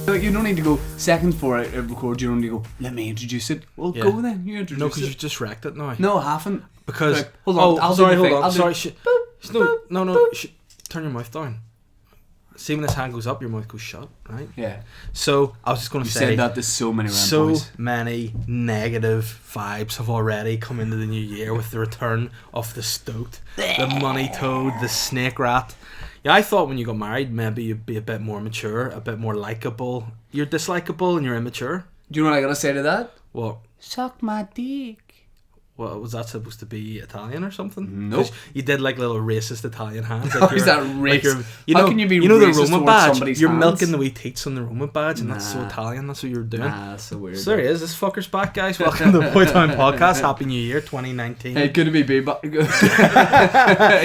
You don't need to go seconds before I record. You don't need to go, let me introduce it. Well, go then. You introduce it. No, because you've just wrecked it now. No, I haven't. Because... Right, hold on. hold on. Sorry. Boop. No. Turn your mouth down. See, when this hand goes up, your mouth goes shut, right? Yeah. So, I was just going to say... You said that to so many random so boys. many negative vibes have already come into the new year with the return of the stoat, the money toad, the snake rat. Yeah, I thought when you got married, maybe you'd be a bit more mature, a bit more likeable. You're dislikable and you're immature. Do you know what I gotta say to that? What? Suck my dick. What was that supposed to be, Italian or something? Nope. You did like little racist Italian hands. How is that racist? How can you be the racist Roma towards badge? somebody's You're hands? milking the wee teats on the Roma badge, and that's so Italian. That's what you're doing. Nah, that's so weird. So there he is. This fucker's back, guys. Welcome to the Boy Town Podcast. Happy New Year, 2019. Hey, good to be Bebop.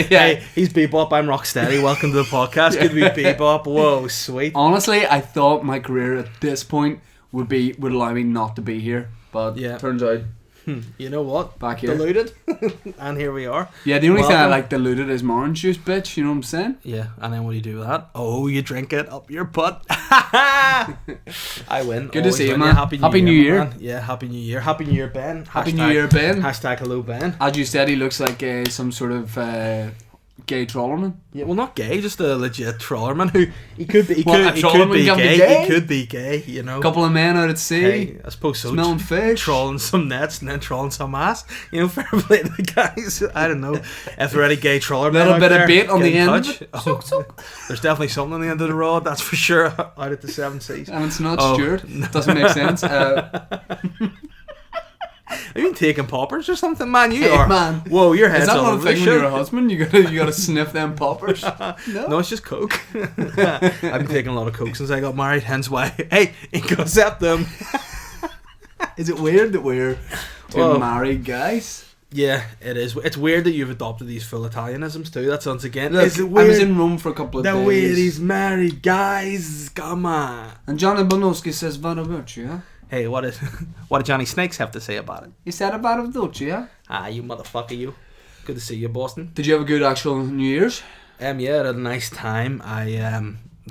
Hey, he's Bebop. I'm Rocksteady. Welcome to the podcast. Good to be Bebop. Whoa, sweet. Honestly, I thought my career at this point would allow me not to be here, but turns out. You know what? Back here. Diluted. And here we are. Yeah, the only thing I like diluted is orange juice, bitch. You know what I'm saying? Yeah, and then what do you do with that? Oh, you drink it up your butt. I win. Good to see you, man. Happy New Year. Man. Yeah, Happy New Year. Happy New Year, Ben. Happy New Year, Ben. Hashtag hello, Ben. As you said, he looks like some sort of gay trawlerman. Yeah, well, not gay, just a legit trawlerman who he could be. He What, could be gay? gay. He could be gay. You know, Couple of men out at sea. Hey, I suppose so. Smelling fish, trawling some nets, and then trawling some ass. You know, fair play to the guys. I don't know if there are any gay trawlermen. Little bit of bait on the end. There's definitely something on the end of the rod. That's for sure. Out at the seven seas. And it's not Stuart. Doesn't make sense. Are you taking poppers or something, man? You hey, are. Man. Whoa, your head's all over. Is that not a thing when you're a husband? You gotta sniff them poppers. No, it's just coke. I've been taking a lot of coke since I got married. Hence why. Hey, intercept them. Is it weird that we're two married guys? Yeah, it is. It's weird that you've adopted these full Italianisms too. That's once again. Look, is it weird? I was in Rome for a couple of days. The way these married guys, come on. And Johnny Bonoski says, "What about you?" Huh? Hey, what did Johnny Snakes have to say about it? He said about it, don't you? Yeah. Ah, you motherfucker, you. Good to see you, Boston. Did you have a good actual New Year's? Yeah, I had a nice time. I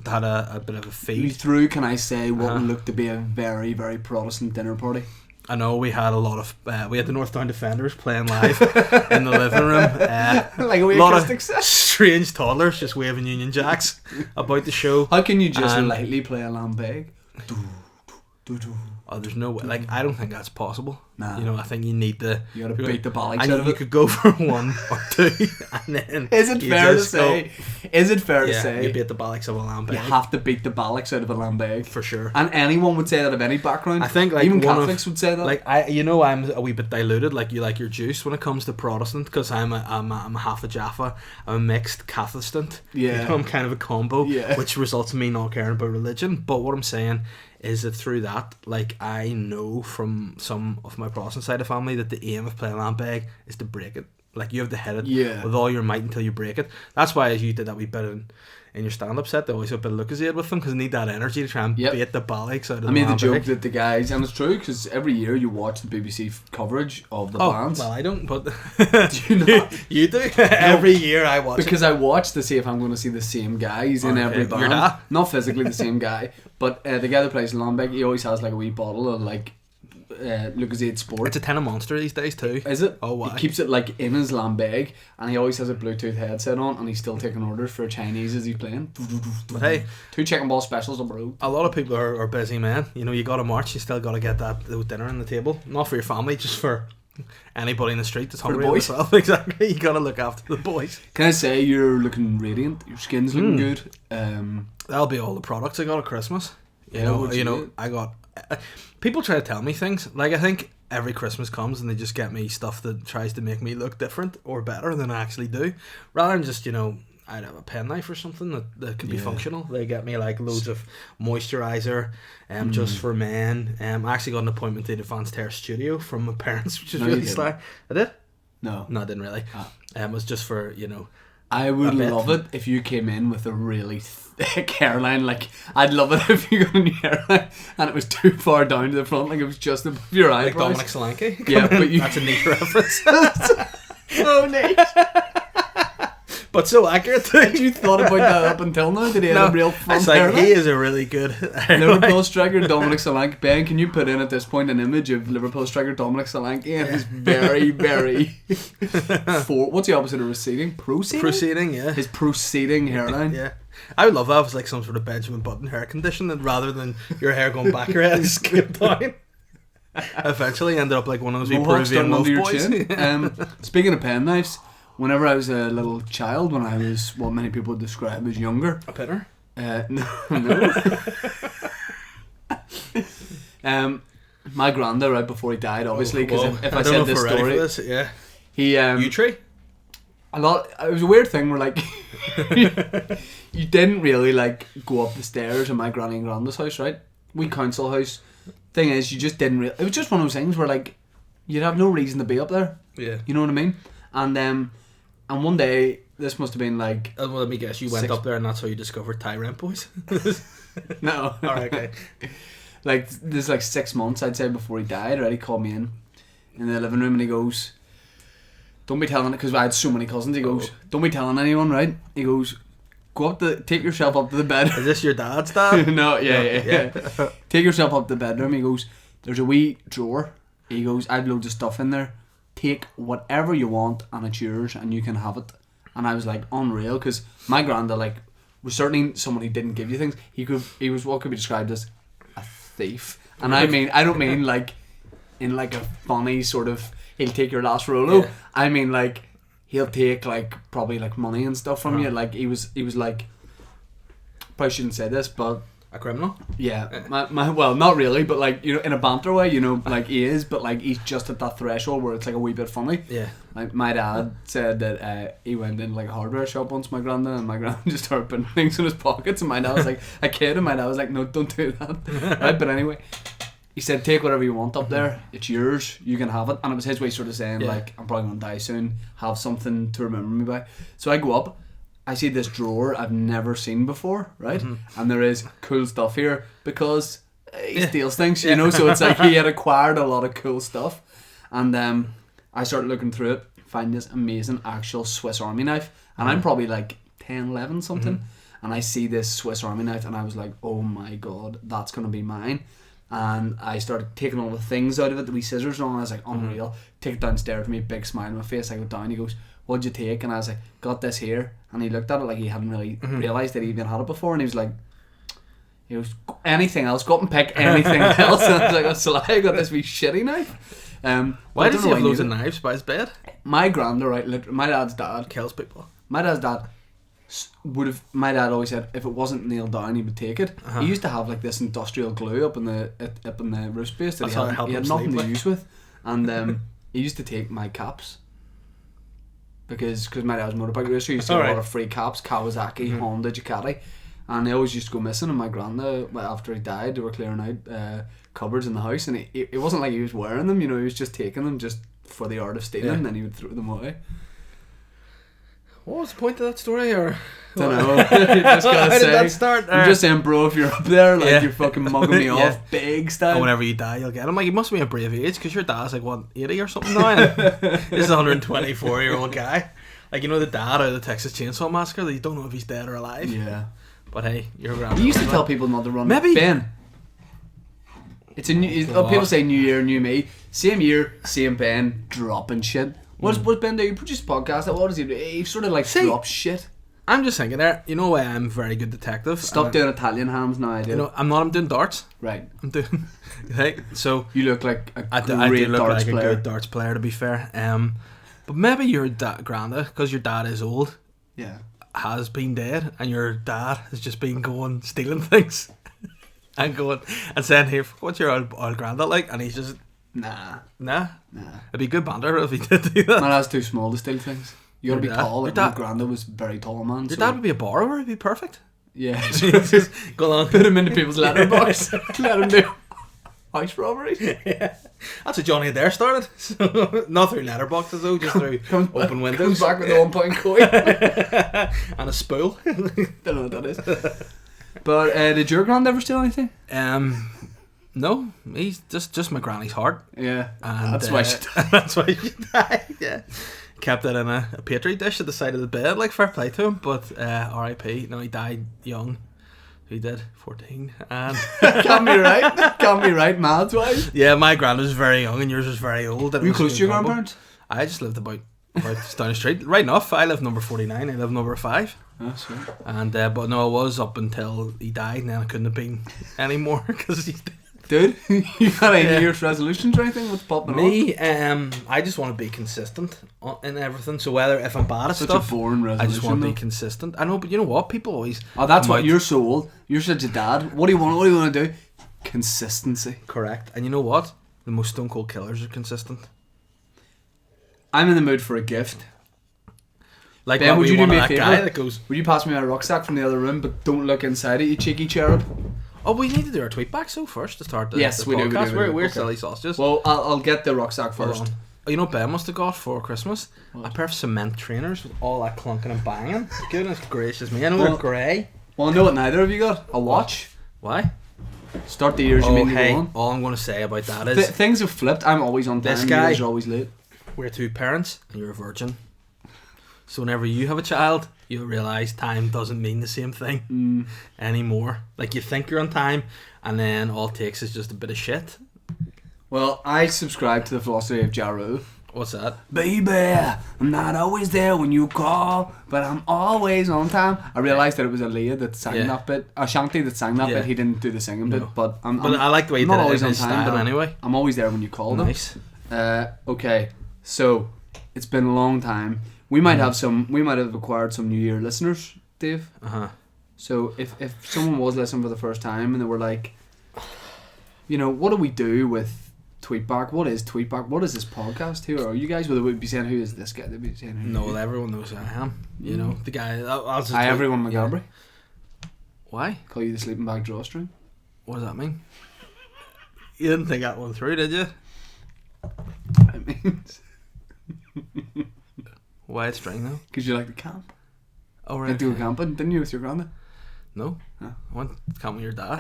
had a bit of a feed. We threw, can I say, what looked to be a very, very Protestant dinner party. I know we had a lot of we had the Northdown Defenders playing live in the living room. Like a lot of strange toddlers just waving Union Jacks about the show. How can you just lightly play a lambeg? Oh, there's no way. Like, I don't think that's possible. Nah. You know, I think you need to... You gotta beat the bollocks out of it. You could go for one or two, and then... Is it fair to say? Is it fair to say? You beat the bollocks of a lambeg. You have to beat the bollocks out of a lambeg. For sure. And anyone would say that of any background. I think, like... Even Catholics would say that. Like, I'm a wee bit diluted, like you like your juice when it comes to Protestant, because I'm a half a Jaffa. I'm a mixed Catholicant. Yeah. You know, I'm kind of a combo, yeah. Which results in me not caring about religion. But what I'm saying is that through that, like, I know from some of my Protestant side of family that the aim of playing Lampeg is to break it. Like, you have to hit it with all your might until you break it. That's why, as you did that wee bit in your stand-up set, they always have a bit of Lucozade with them, because they need that energy to try and beat the bollocks out of the I made Lampeg. the joke that the guys, and it's true, because every year you watch the BBC coverage of the bands. Well, I don't, but do you not? You do? Every year I watch because I watch to see if I'm going to see the same guys in every band. Your dad? Not physically the same guy, but the guy that plays Lambeck, he always has like a wee bottle of like Lucozade Sport. It's a tin of Monster these days too. Is it? Oh, why? He keeps it like in his Lambeg, and he always has a Bluetooth headset on, and he's still taking orders for Chinese as he's playing. But hey, 2 chicken ball specials on the road. A lot of people are busy, man. You know, you got to march. You still got to get that dinner on the table. Not for your family, just for anybody in the street that's hungry as well. Exactly. You got to look after the boys. Can I say you're looking radiant? Your skin's looking good. That'll be all the products I got at Christmas. You know, I got. People try to tell me things. Like, I think every Christmas comes and they just get me stuff that tries to make me look different or better than I actually do. Rather than just, I'd have a penknife or something that could be functional. They get me like loads of moisturiser, just for men. I actually got an appointment to the Advanced Hair Studio from my parents, which is really sly. I did? No, I didn't really. It was just for, I would love it if you came in with a really thick hairline. Like, I'd love it if you got a new hairline and it was too far down to the front, like it was just above your eyebrows. Like Dominic Solanke. Yeah, but that's a neat reference. So neat. but so accurate. Had you thought about that up until now? Did he have a real front It's like, hairline? he is a really good Liverpool striker Dominic Solanke. Ben, can you put in at this point an image of Liverpool striker Dominic Solanke and his very, very what's the opposite of receding? Proceeding? Proceeding, yeah. His proceeding hairline. Yeah. I would love that if it was like some sort of Benjamin Button hair condition, and rather than your hair going back your head, skip down. Eventually ended up like one of those wee Peruvian love boys. Speaking of pen knives, whenever I was a little child, when I was what many people would describe as younger, a pinner. No. My granda, right before he died, obviously, because if I said this story, yeah, he U-tree. A lot. It was a weird thing where like you didn't really like go up the stairs in my granny and granda's house, right? We council house. Thing is, you just didn't really. It was just one of those things where like you'd have no reason to be up there. Yeah. You know what I mean? And one day, this must have been like. Well, let me guess. You went up there, and that's how you discovered Thai Rent Boys. No. All right. Okay. Like this, like 6 months, I'd say, before he died. Right, he called me in the living room, and he goes, "Don't be telling it," because I had so many cousins. He goes, "Don't be telling anyone." Right? He goes, take yourself up to the bed. Is this your dad's dad? No, yeah. Take yourself up to the bedroom. He goes, "There's a wee drawer." He goes, "I've loads of stuff in there. Take whatever you want, and it's yours, and you can have it." And I was like, unreal, because my granda like was certainly someone who didn't give you things. He was what could be described as a thief, and I don't mean like in like a funny sort of he'll take your last Rolo. Yeah. I mean like. He'll take like probably like money and stuff from you. Like he was like, probably shouldn't say this, but a criminal. Yeah, my well, not really, but like in a banter way, like he is, but like he's just at that threshold where it's like a wee bit funny. Yeah. Like my dad said that he went in like a hardware shop once, my granda, and my granda just started putting things in his pockets, and my dad was like a kid, and my dad was like, "No, don't do that." Right, but anyway. He said, "Take whatever you want up there. It's yours. You can have it." And it was his way sort of saying, like, "I'm probably going to die soon. Have something to remember me by." So I go up. I see this drawer I've never seen before, right? Mm-hmm. And there is cool stuff here because he steals things, you know? So it's like he had acquired a lot of cool stuff. And I started looking through it, find this amazing actual Swiss Army knife. And I'm probably like 10, 11 something. Mm-hmm. And I see this Swiss Army knife and I was like, oh my God, that's going to be mine. And I started taking all the things out of it, the wee scissors and all, and I was like, unreal. Mm-hmm. Take it downstairs with me, big smile on my face. I go down, he goes, "What'd you take?" And I was like, "Got this here." And he looked at it like he hadn't really realised that he even had it before, and he was like, "Anything else? Go up and pick anything else." And I was like, "Oh, so I got this wee shitty knife." Why does he have loads of knives by his bed? My granda, right, my dad's dad kills people. My dad's dad my dad always said if it wasn't nailed down he would take it. He used to have like this industrial glue up in the roof space that he had nothing to use with, and he used to take my caps because my dad was a motorbike racer. He used to get a lot of free caps, Kawasaki, Honda, Ducati, and they always used to go missing. And my granda, after he died, they were clearing out cupboards in the house, and it wasn't like he was wearing them, he was just taking them just for the art of stealing, and then he would throw them away. What was the point of that story? Or don't know. Just gotta say, did that start? I'm just saying, bro, if you're up there, like you're fucking mugging me off, big style. And whenever you die, you'll get him. Like, you must be a brave age because your dad's like what, 80 or something now. This is a 124-year-old guy. Like, the dad out of the Texas Chainsaw Massacre. That you don't know if he's dead or alive. Yeah. But hey, you're around. He used to tell people not to run. Maybe Ben. It's a new. People say New Year, New Me. Same year, same Ben, dropping shit. What's Ben do? You produce a podcast. What does he do? He sort of like drops shit. I'm just thinking there. You know why I'm a very good detective? Stop doing Italian hams now. I do. I'm doing darts. Right. I'm doing. Hey, so you look like a I do look darts like player. A good darts player, to be fair. But maybe your granda, because your dad is old. Yeah. Has been dead, and your dad has just been going stealing things, and saying, "Hey, what's your old granda like?" And he's just. Nah. It'd be good banter if he did do that. My dad's too small to steal things. You gotta be tall. Like my granda was very tall, man. Your dad would be a borrower. He'd be perfect. Yeah. Just go on. Put him into people's letterbox. Let him do house robberies. Yeah. That's what Johnny Adair started. So, not through letterboxes though, just through open windows. Comes back with a 1 point coin and a spool. Don't know what that is. But did your grand ever steal anything? No, he's just my granny's heart. Yeah, and that's why she died. That's why she died. Yeah, kept it in a petri dish at the side of the bed. Like, fair play to him. But R.I.P. No, he died young. He did 14. And Can't be right. Can't be right, maths wise. yeah, my grand was very young, and yours was very old. Were you close to your grandparents? I just lived about just down the street. Right enough. I live number 49. I live number 5. Oh, sweet. And but no, I was up until he died, and then I couldn't have been anymore because he's dead. Dude, you got any New Year's resolutions or anything with popping Me, I just want to be consistent in everything. So whether if I'm bad at Such stuff, a boring resolution. I just want to be consistent. I know, but you know what? People always. Oh, that's come what out- you're so old. You're such a dad. What do you want? What do you want to do? Consistency. Correct. And you know what? The most stone cold killers are consistent. I'm in the mood for a gift. Like, Ben, would you do me a that favour? guy That goes, would you pass me my rucksack from the other room, but don't look inside it, you cheeky cherub? oh, we need to do our tweet back so first to start the, Yes, the we do, we podcast. do, we do. We're Okay. silly sausages. Well, I'll get the rucksack Hold first. on. Oh, you know what Ben must have got for Christmas? What? A pair of cement trainers with all that clunking and banging. Goodness gracious me. I know Well- they're grey. Well, I know what neither of you got. A watch. Why? Start the years you Oh, mean to hey, go on. all I'm going to say about that is Things have flipped. I'm always on time. This guy- Yours are always late. we're two parents and you're a virgin. So whenever you have a child, you'll realise time doesn't mean the same thing anymore. Like, you think you're on time, and then all it takes is just a bit of shit. Well, I subscribe to the philosophy of Ja Rule. What's that? Baby, I'm not always there when you call, but I'm always on time. I realised that it was Aaliyah that sang Yeah. that bit. Shanti that sang that Yeah. bit. He didn't do the singing No. bit, but I'm I like the way I'm you not did it always in on his time. style but anyway. I'm always there when you call them. Nice. Okay, so it's been a long time. We might have some. We might have acquired some New Year listeners, Dave. Uh-huh. So if someone was listening for the first time and they were like, you know, what do we do with Tweetback? What is Tweetback? What is this podcast? Who are you guys? Well, they would be saying, who is this guy? They'd be saying, who No, are you? well, everyone knows who I am. You know, the guy. I'll just Hi, tweet- everyone, yeah. McGalbury. Why? Call you the sleeping bag drawstring. What does that mean? You didn't think that one through, did you? It means Why it's string though? because you like to camp. Oh, You right. like to go camping, didn't you, with your granddad? No. Huh? I went to camp with your dad.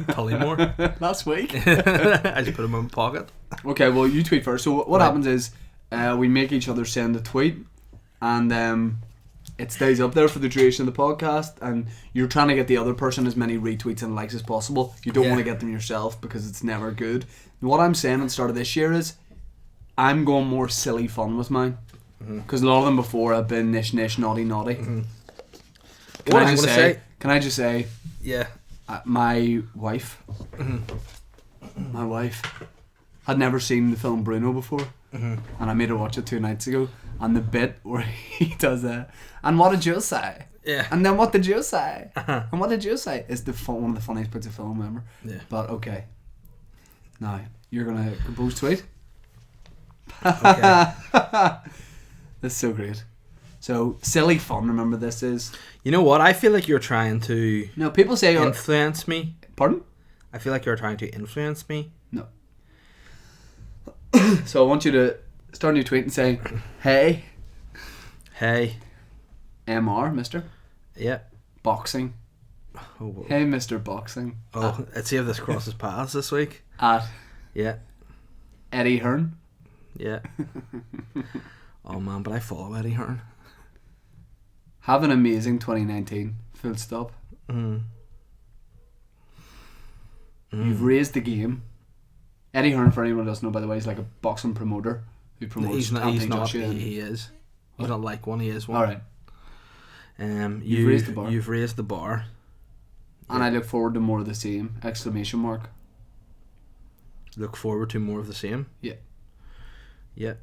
Tullymore. Last week. I just put him in my pocket. Okay, well, you tweet first. So what Right. happens is we make each other send a tweet, and it stays up there for the duration of the podcast, and you're trying to get the other person as many retweets and likes as possible. You don't Yeah. want to get them yourself because it's never good. What I'm saying at the start of this year is I'm going more silly fun with mine, because a lot of them before have been nish nish naughty naughty. Can What I I'm just gonna say? say- Can I just say? Yeah. My wife had never seen the film Bruno before, and I made her watch it 2 nights ago. And the bit where he does and what did you say? Yeah. And then what did you say? And what did you say? Is one of the funniest bits of film ever. Yeah. But okay, now you're gonna compose tweet. Okay. That's so great. So silly fun. Remember, this is You know what? I feel like you're trying to no. People say, influence me. pardon. I feel like you're trying to influence me. No. So I want you to start a new tweet and say, "Hey, Hey. Mr. Mister Yeah. Boxing. Oh, whoa. Hey, Mr. Boxing. Oh, let's see if this crosses paths this week. At Yeah. Eddie Hearn. Yeah. Oh man, but I follow Eddie Hearn. Have an amazing 2019. Full stop. You've raised the game. Eddie Hearn, for anyone who doesn't know, by the way, is like a boxing promoter who promotes He's not. Anthony He's not. Joshua. He is. He's not like one. He is one. All right, You've raised the bar. You've raised the bar. and I look forward to more of the same! Exclamation mark. Look forward to more of the same. Yeah. Yeah.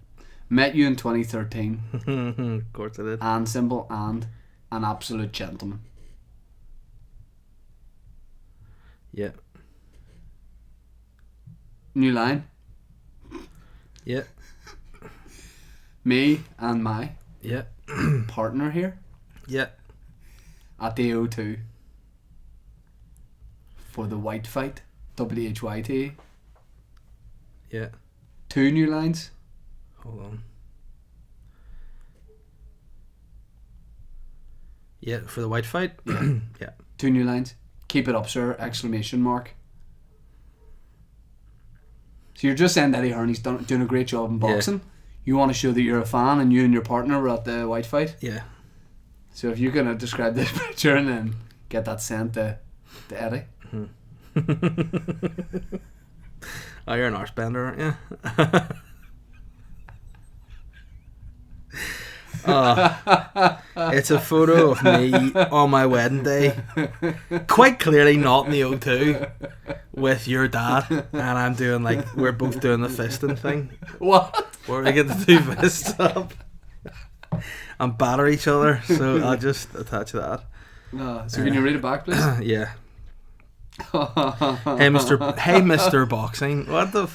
Met you in 2013, Of course I did. and simple and an absolute gentleman. Yeah. New line. Yeah. Me and my Yeah. partner here Yeah. at the O2 for the white fight. WHYT. Yeah. 2 new lines. Hold on. Yeah, for the white fight. Yeah. 2 new lines. Keep it up, sir! Exclamation mark. So you're just saying that Eddie Hearn, he's doing a great job in boxing. you want to show that you're a fan, and you and your partner were at the white fight. Yeah. So if you're gonna describe this picture and then get that sent to Eddie. Oh, you're an arse bender, aren't you? It's a photo of me on my wedding day, quite clearly not in the O2, with your dad, and I'm doing like, we're both doing the fisting thing. What? Where we get the two fists up and batter each other. So I'll just attach that. So can you read it back, please? Yeah. Hey, Mr. Boxing. What the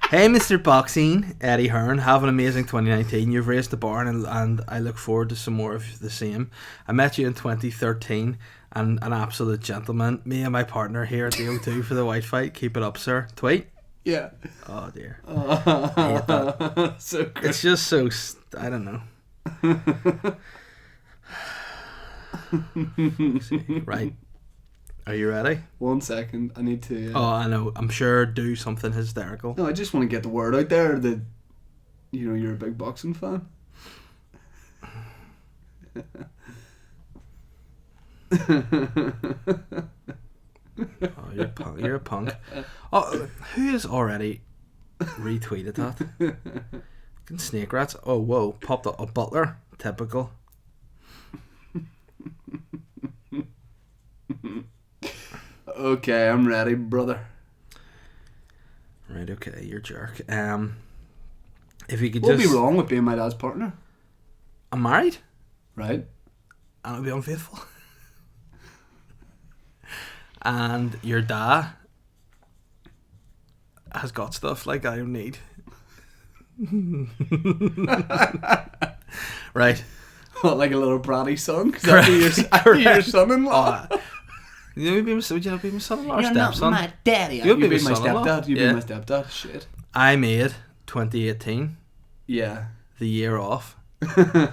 Hey, Mr. Boxing, Eddie Hearn. Have an amazing 2019. You've raised the bar, and I look forward to some more of the same. I met you in 2013, and an absolute gentleman. Me and my partner here at the O2 for the white fight. Keep it up, sir. Tweet. Yeah. Oh dear. I hate that. So great. It's just so. I don't know. Right. Are you ready? 1 second. I need to. Oh, I know. I'm sure do something hysterical. No, I just want to get the word out there that you're a big boxing fan. Oh, you're a punk. Oh, who has already retweeted that? Fucking snake rats. Oh, whoa. Popped up a Butler. Typical. Okay, I'm ready, brother. Right, okay, you're a jerk. If you could What'd just... be wrong with being my dad's partner? I'm married? Right. And I'll be unfaithful. And your dad has got stuff like I don't need. Right. What, like a little bratty son? Because your son-in-law. Would you be my son-in-law or You're stepson? not my daddy. You'll You'd be be my my son-in-law. stepdad. You'd Yeah. be my stepdad. Shit. I made 2018 Yeah. the year off.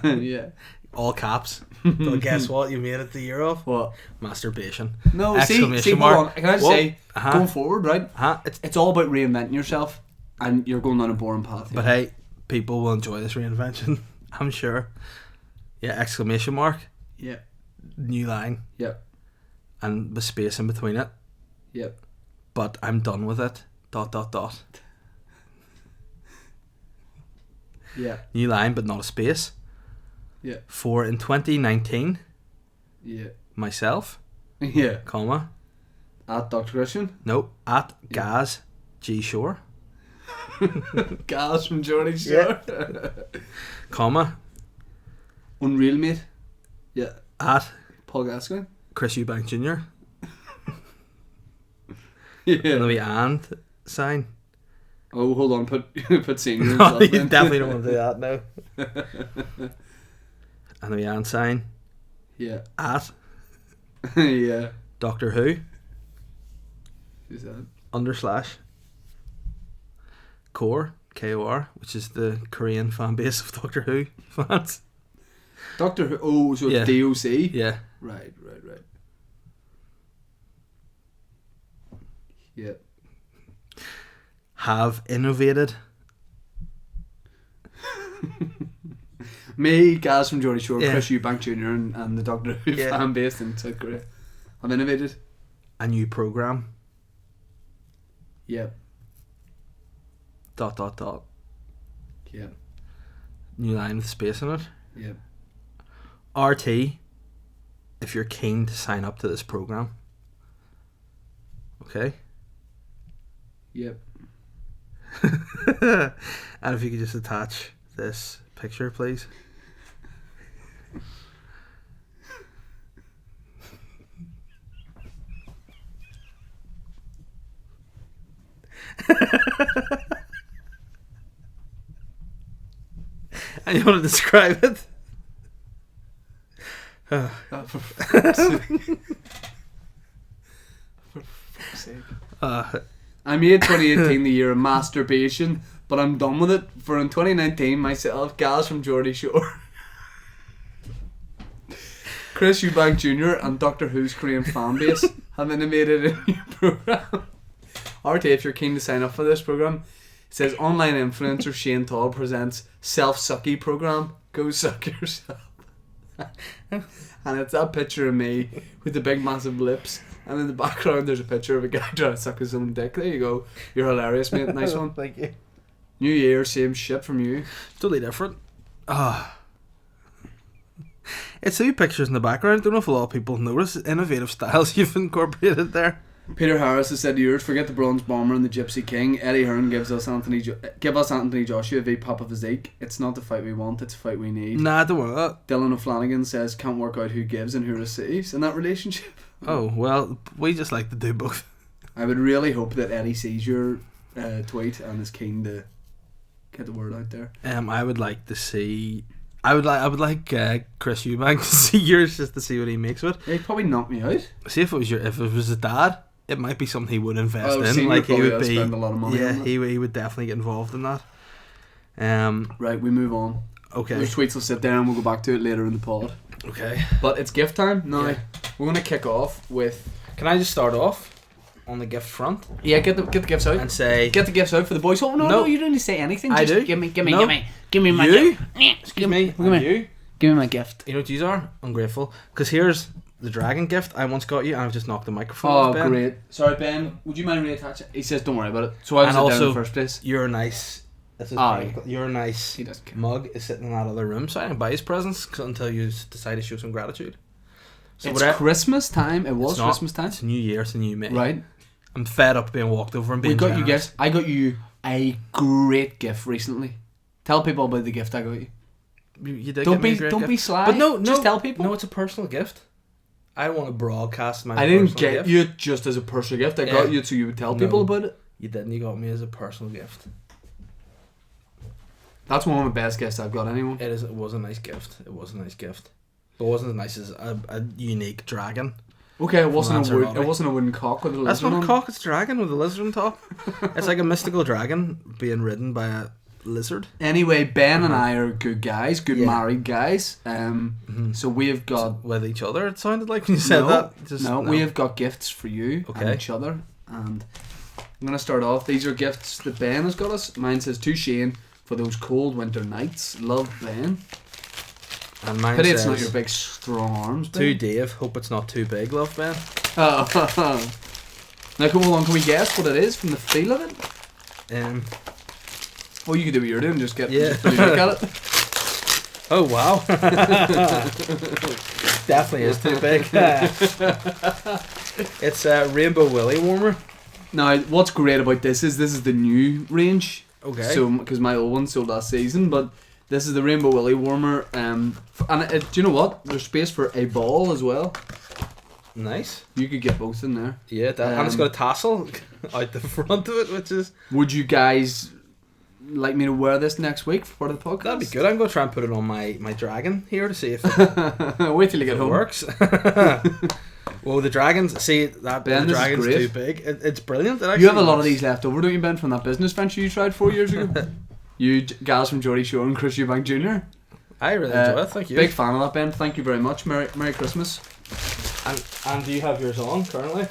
Yeah. All caps. But guess what? You made it the year off. What? Masturbation. No, Exclamation see, mark. hold on. Can I just Whoa. say, Uh-huh. going forward, right? Huh? It's all about reinventing yourself, and you're going on a boring path. But hey, people will enjoy this reinvention. I'm sure. Yeah, exclamation mark. Yeah. New line. Yep. And the space in between it. Yep. But I'm done with it. ... Yeah. New line, but not a space. Yeah. For in 2019, Yeah. myself, Yeah. comma, At Dr. Christian. nope, at Gaz G Shore, Gaz from Geordie Shore. comma, Unreal, mate. Yeah. at Paul Gascoigne. Chris Eubank Jr. Yeah. And the wee and sign. Oh, hold on. Put senior. No, you definitely don't want to do that now. And the wee and sign. Yeah. At Yeah. Doctor Who Who's that? / Core KOR, which is the Korean fan base of Doctor Who fans. Doctor Who. Oh, so Yeah. it's DOC. Yeah. Right. Yeah. Have innovated. Me, Gaz from Geordie Shore, Yeah. Chris Eubank Jr. and the Doctor Who Yeah. fan based in South Korea. I've innovated. A new program. Yeah. ... Yeah. New line with space in it. Yeah. RT, if you're keen to sign up to this program. Okay? Yep. And if you could just attach this picture, please. And you want to describe it? For fuck's sake. I made 2018 the year of masturbation, but I'm done with it. For in 2019, myself, Gaz from Geordie Shore, Chris Eubank Jr. and Doctor Who's Korean fan base have innovated a new program. RT, if you're keen to sign up for this program, says online influencer Shane Todd presents self-sucky program. Go suck yourself. And it's that picture of me with the big massive lips, and in the background there's a picture of a guy trying to suck his own dick. There you go. You're hilarious, mate. Nice one. Thank you. New Year, same shit from you. Totally different. It's two pictures in the background. Don't know if a lot of people notice innovative styles you've incorporated there. Peter Harris has said to yours, forget the Bronze Bomber and the Gypsy King. Eddie Hearn give us Anthony Joshua v Papa Physique. It's not the fight we want, it's the fight we need. Nah, don't worry about that. Dylan O'Flanagan says can't work out who gives and who receives in that relationship. Oh, well, we just like to do both. I would really hope that Eddie sees your tweet and is keen to get the word out there. I would like to see... I would like Chris Eubank to see yours just to see what he makes of it. Yeah, he'd probably knock me out. See if it was his dad, it might be something he would invest in. Senior Like he would be spend a lot of money on that. he would definitely get involved in that. Right, we move on. Okay. Those tweets will sit there and we'll go back to it later in the pod. Okay. But it's gift time now. Yeah. We're gonna kick off with. Can I just start off on the gift front Yeah, get the gifts out and say get the gifts out for the boys. Oh no, you don't need to say anything. I Just do. Give me No. my You? gift. Excuse me, Give me. you. Give me my gift. You know what these are? Ungrateful. Because here's the dragon gift I once got you, and I've just knocked the microphone Oh, off, Ben. great. Sorry, Ben. Would you mind reattaching? He says, "Don't worry about it." So I was And down in also, the first place. Your nice. This is Aye. your nice He doesn't care. mug is sitting in that other room, so I can buy his presents until you decide to show some gratitude. So It's Christmas time. It was It's not. Christmas time, It's New Year, it's a new me. right? I'm fed up being walked over and being We got you generous. gifts. I got you a great gift recently. Tell people about the gift I got you. You did Don't get me be a great don't gift. be sly. But no, just tell people. No, it's a personal gift. I don't want to broadcast my I didn't personal get gift. you just as a personal gift. I Yeah. got you so you would tell people No. about it. You didn't, you got me as a personal gift. That's one of my best gifts I've got anyone. It was a nice gift. It was a nice gift. But it wasn't as nice as a unique dragon. Okay, it wasn't a wood, Lanzarote. it wasn't a wooden cock with a That's lizard not a on. cock, it's a dragon with a lizard on top. It's like a mystical dragon being ridden by a lizard. Anyway, Ben and I are good guys, good Yeah. married guys. So we have got With each other, it sounded like when you said that. Just, we have got gifts for you and Okay. each other. And I'm gonna start off. These are gifts that Ben has got us. Mine says to Shane for those cold winter nights. Love, Ben. And mine Pity says, it's not your big strong arms, Ben. to Dave, hope it's not too big, love, Ben. Oh. Now come along, can we guess what it is from the feel of it? Or you could do what you're doing, just get Yeah. just really look at it. Oh, wow. Definitely is too big. It's a Rainbow Willy warmer. Now, what's great about this is the new range. Okay. So, because my old one sold last season, but this is the Rainbow Willy warmer. And do you know what? There's space for a ball as well. Nice. You could get both in there. Yeah, and it's got a tassel out the front of it, which is... Would you guys like me to wear this next week for part of the podcast? That'd be good. I'm going to try and put it on my dragon here to see if Wait till you get it home. works. Well, the dragons, see, that Ben, the this is dragon's great. too big. It's brilliant. It You have a actually lot of works. these left over, don't you, Ben, from that business venture you tried 4 years ago? You guys from Geordie Shore and Chris Eubank Jr. I really enjoy it, thank you. Big fan of that, Ben. Thank you very much. Merry Christmas. And do you have yours on currently?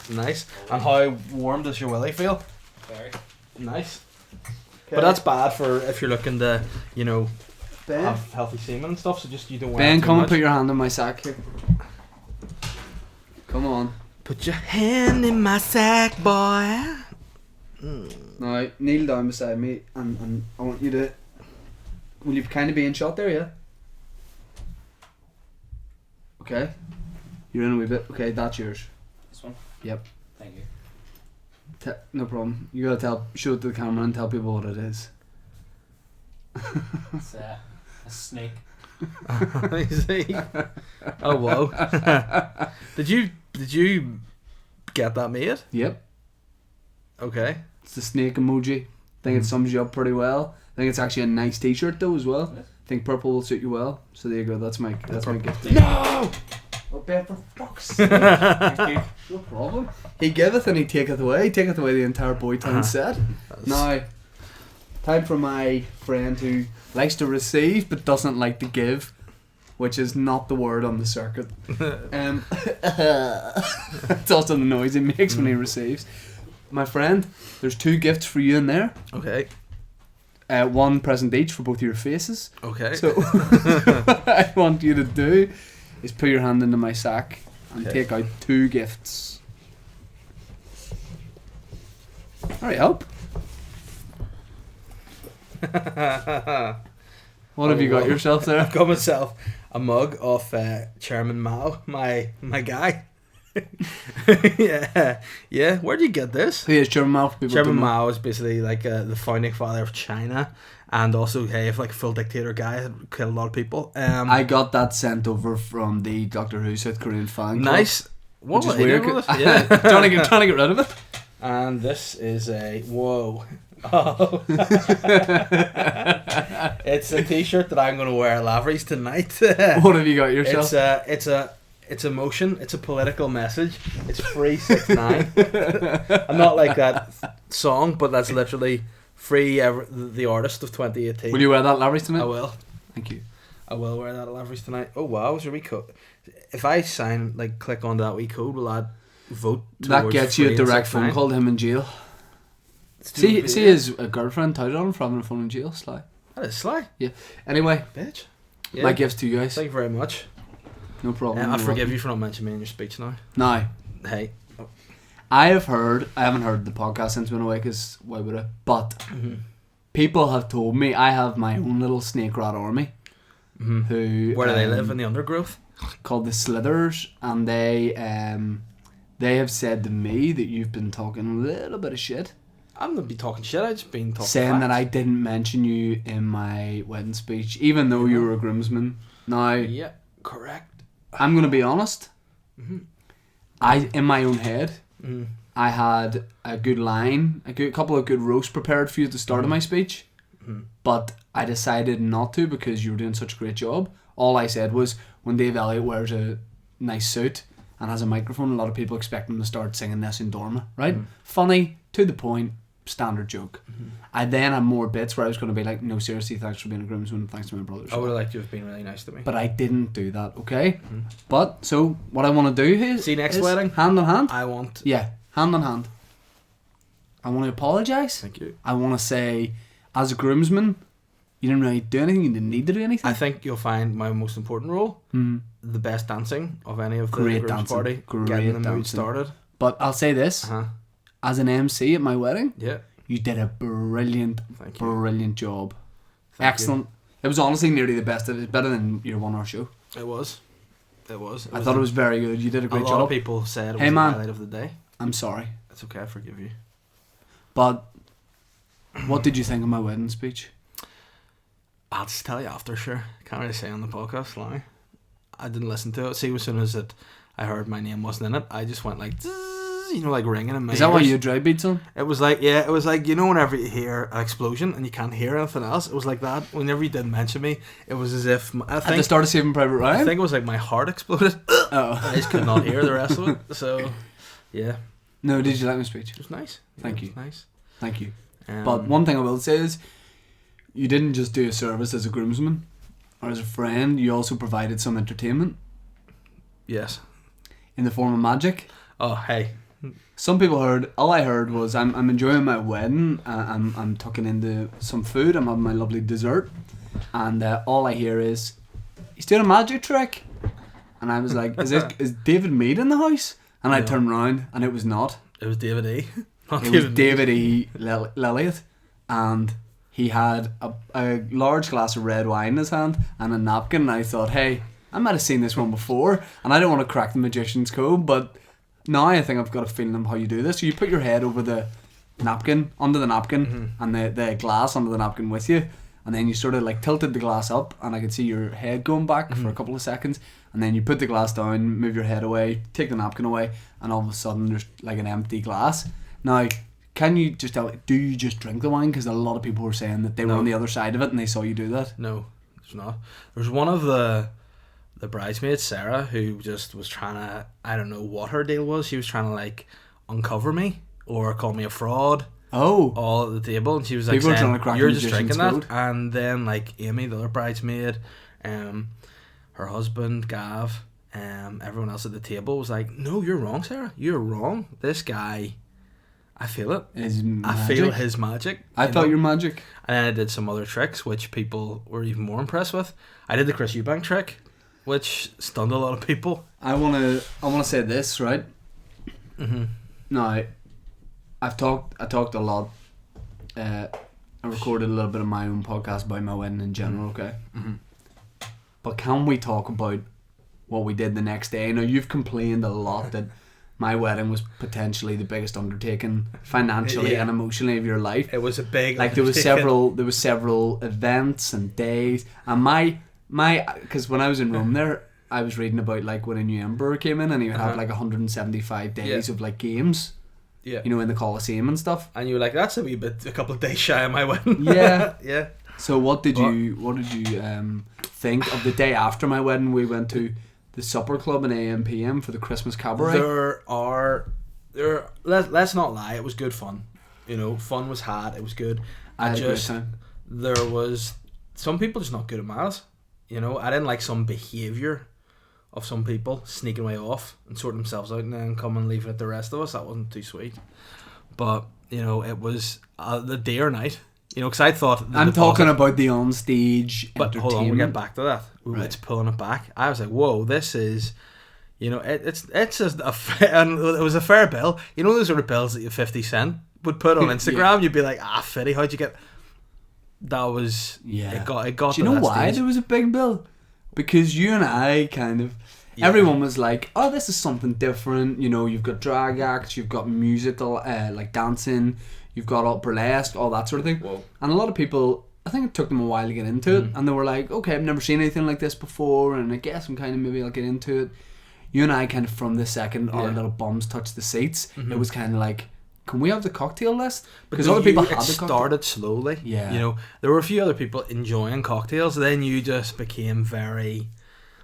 Nice. And how warm does your willy feel? Very. Nice. But that's bad for if you're looking to, Ben. have healthy semen and stuff, so just you don't wear Ben, it too come and much. put your hand in my sack here. Come on. Put your hand in my sack, boy. Now, kneel down beside me and I want you to... Will you kind of be in shot there, yeah? Okay. You're in a wee bit. Okay, that's yours. This one? Yep. Thank you. No problem. You gotta show it to the camera and tell people what it is. It's a snake. You see? Oh wow. Did you get that made? Yep. Okay. It's the snake emoji. I think it sums you up pretty well. I think it's actually a nice t-shirt though as well. Yes. I think purple will suit you well. So there you go. That's my gift. No. Oh, Ben, for fuck's sake. No problem. He giveth and he taketh away. He taketh away the entire Boytown set. Now, time for my friend who likes to receive but doesn't like to give, which is not the word on the circuit. It's also the noise he makes when he receives. my friend, there's 2 gifts for you in there. Okay. 1 present each for both of your faces. Okay. So what I want you to do is put your hand into my sack and take out 2 gifts. Hurry up. What have you got yourself there? I've got myself a mug of Chairman Mao, my guy. yeah. Where'd you get this? Who is Chairman Mao? Chairman Mao is basically like the founding father of China, and also if like a full dictator guy had killed a lot of people. I got that sent over from the Doctor Who South Korean fan club. Nice. What Which is was weird. Yeah. trying to get rid of it. And this is a whoa. Oh. It's a t-shirt that I'm going to wear at Lavery's tonight. What have you got yourself? It's a motion. It's a political message. It's free 6ix9ine. I'm not like that song, but that's literally free. The artist of 2018. Will you wear that, Larry's, tonight? I will. Thank you. I will wear that at Lavery's tonight. Oh wow, is there a wee code? If I click on that wee code, will that vote? That gets you a direct phone call to him in jail. See his girlfriend touted on him for having a phone in jail. Sly. That is sly. Yeah. Anyway, bitch. Yeah. My gifts to you guys. Thank you very much. No problem. I forgive you for not mentioning me in your speech now. Now, hey, I haven't heard the podcast since we went away because why would I? But people have told me I have my own little snake rat army. Who? Where do they live? In the undergrowth? Called the Slithers, and they have said to me that you've been talking a little bit of shit. I'm not be talking shit. I just been talking. Saying facts. that I didn't mention you in my wedding speech, even though you were a groomsman. Now, yeah, correct. I'm gonna be honest. In my own head, I had a good line, a couple of good roasts prepared for you at the start of my speech, but I decided not to because you were doing such a great job. All I said was, when Dave Elliott wears a nice suit and has a microphone, a lot of people expect him to start singing Nessun Dorma, right? Funny, to the point, standard joke. I then had more bits where I was going to be like, no, seriously, thanks for being a groomsman, thanks to my brothers. I would have liked you to have been really nice to me. But I didn't do that, okay? But, so, what I want to do is... See you next wedding? Hand on hand. I want... Yeah, hand on hand. I want to apologise. Thank you. I want to say, as a groomsman, you didn't really do anything, you didn't need to do anything. I think you'll find my most important role, the best dancing of any of the groom's party. Getting the mood started. But I'll say this, as an MC at my wedding, you did a brilliant job. Excellent. It was honestly nearly the best. It was better than your 1 hour show. It was. I thought it was very good. You did a great job. A lot of people said it was the highlight of the day. I'm sorry. It's okay, I forgive you. But what did you think of my wedding speech? I'll just tell you after, sure. Can't really say on the podcast, lie. I didn't listen to it. See, as soon as I heard my name wasn't in it, I just went like, like ringing in my ears. Is that why you had dry beats on? It was like, whenever you hear an explosion and you can't hear anything else, it was like that. Whenever you did mention me, it was as if... At the start of Saving Private Ryan? I think it was like my heart exploded. Oh. I just could not hear the rest of it. So, yeah. No, did you like my speech? It was nice. Thank you. It was nice. Thank you. But one thing I will say is, you didn't just do a service as a groomsman or as a friend, you also provided some entertainment. Yes. In the form of magic. Oh, hey. Some people all I heard was, I'm enjoying my wedding, I'm tucking into some food, I'm having my lovely dessert, and all I hear is, he's doing a magic trick. And I was like, is David Mead in the house? And I turned around and it was not. It was David E. It was David E. Lelliot, and he had a large glass of red wine in his hand and a napkin, and I thought, hey, I might have seen this one before, and I don't want to crack the magician's code, but now I think I've got a feeling of how you do this. So you put your head over the napkin, under the napkin, and the glass under the napkin with you, and then you sort of like tilted the glass up, and I could see your head going back for a couple of seconds, and then you put the glass down, move your head away, take the napkin away, and all of a sudden there's like an empty glass. Now, can you just tell, do you just drink the wine? Because a lot of people were saying that they were on the other side of it and they saw you do that. No, there's not. There's one of the bridesmaids, Sarah, who just was trying to, I don't know what her deal was. She was trying to like uncover me or call me a fraud. Oh. All at the table. And she was like, people saying, trying to crack, you're just drinking that. And then like Amy, the other bridesmaid, her husband, Gav, everyone else at the table was like, no, you're wrong, Sarah. You're wrong. This guy... I feel it. His I magic. feel his magic. I thought your magic. And then I did some other tricks which people were even more impressed with. I did the Chris Eubank trick, which stunned a lot of people. I wanna say this, right? Mm-hmm. Now, I talked a lot. I recorded a little bit of my own podcast about my wedding in general, okay? Mm-hmm. But can we talk about what we did the next day? Now, you've complained a lot that my wedding was potentially the biggest undertaking financially and emotionally of your life. It was a big like there was several events and days, and my because when I was in Rome there, I was reading about like when a new emperor came in and he would have like 175 days of like games. Yeah. You know, in the Colosseum and stuff. And you were like, that's a couple of days shy of my wedding. Yeah. Yeah. So what did you think of the day after my wedding? We went to the supper club in AM/PM for the Christmas cabaret. Let's not lie, it was good fun. You know, fun was had, it was good. I had a great time. There was some people just not good at maths. You know, I didn't like some behaviour of some people sneaking way off and sorting themselves out and then coming and leaving it the rest of us. That wasn't too sweet. But, you know, it was the day or night. You know, because I thought... I'm talking about the on-stage But entertainment. hold on, we'll get back to that. Right. It's pulling it back. I was like, whoa, this is... You know, it's just and it was a fair bill. You know those sort of bills that you 50 Cent would put on Instagram? Yeah. You'd be like, Fitty, how'd you get... That was... Yeah. It got Do you to know that why stage. there was a big bill? Because you and I kind of... Yeah. Everyone was like, oh, this is something different. You know, you've got drag acts, you've got musical, like dancing, you've got all burlesque, all that sort of thing. Whoa. And a lot of people, I think it took them a while to get into it. And they were like, okay, I've never seen anything like this before. And I guess I'm kind of, maybe I'll get into it. You and I kind of, from the second our little bums touched the seats, it was kind of like, can we have the cocktail list? Because other people had the cocktail. It started slowly. Yeah. You know, there were a few other people enjoying cocktails. Then you just became very...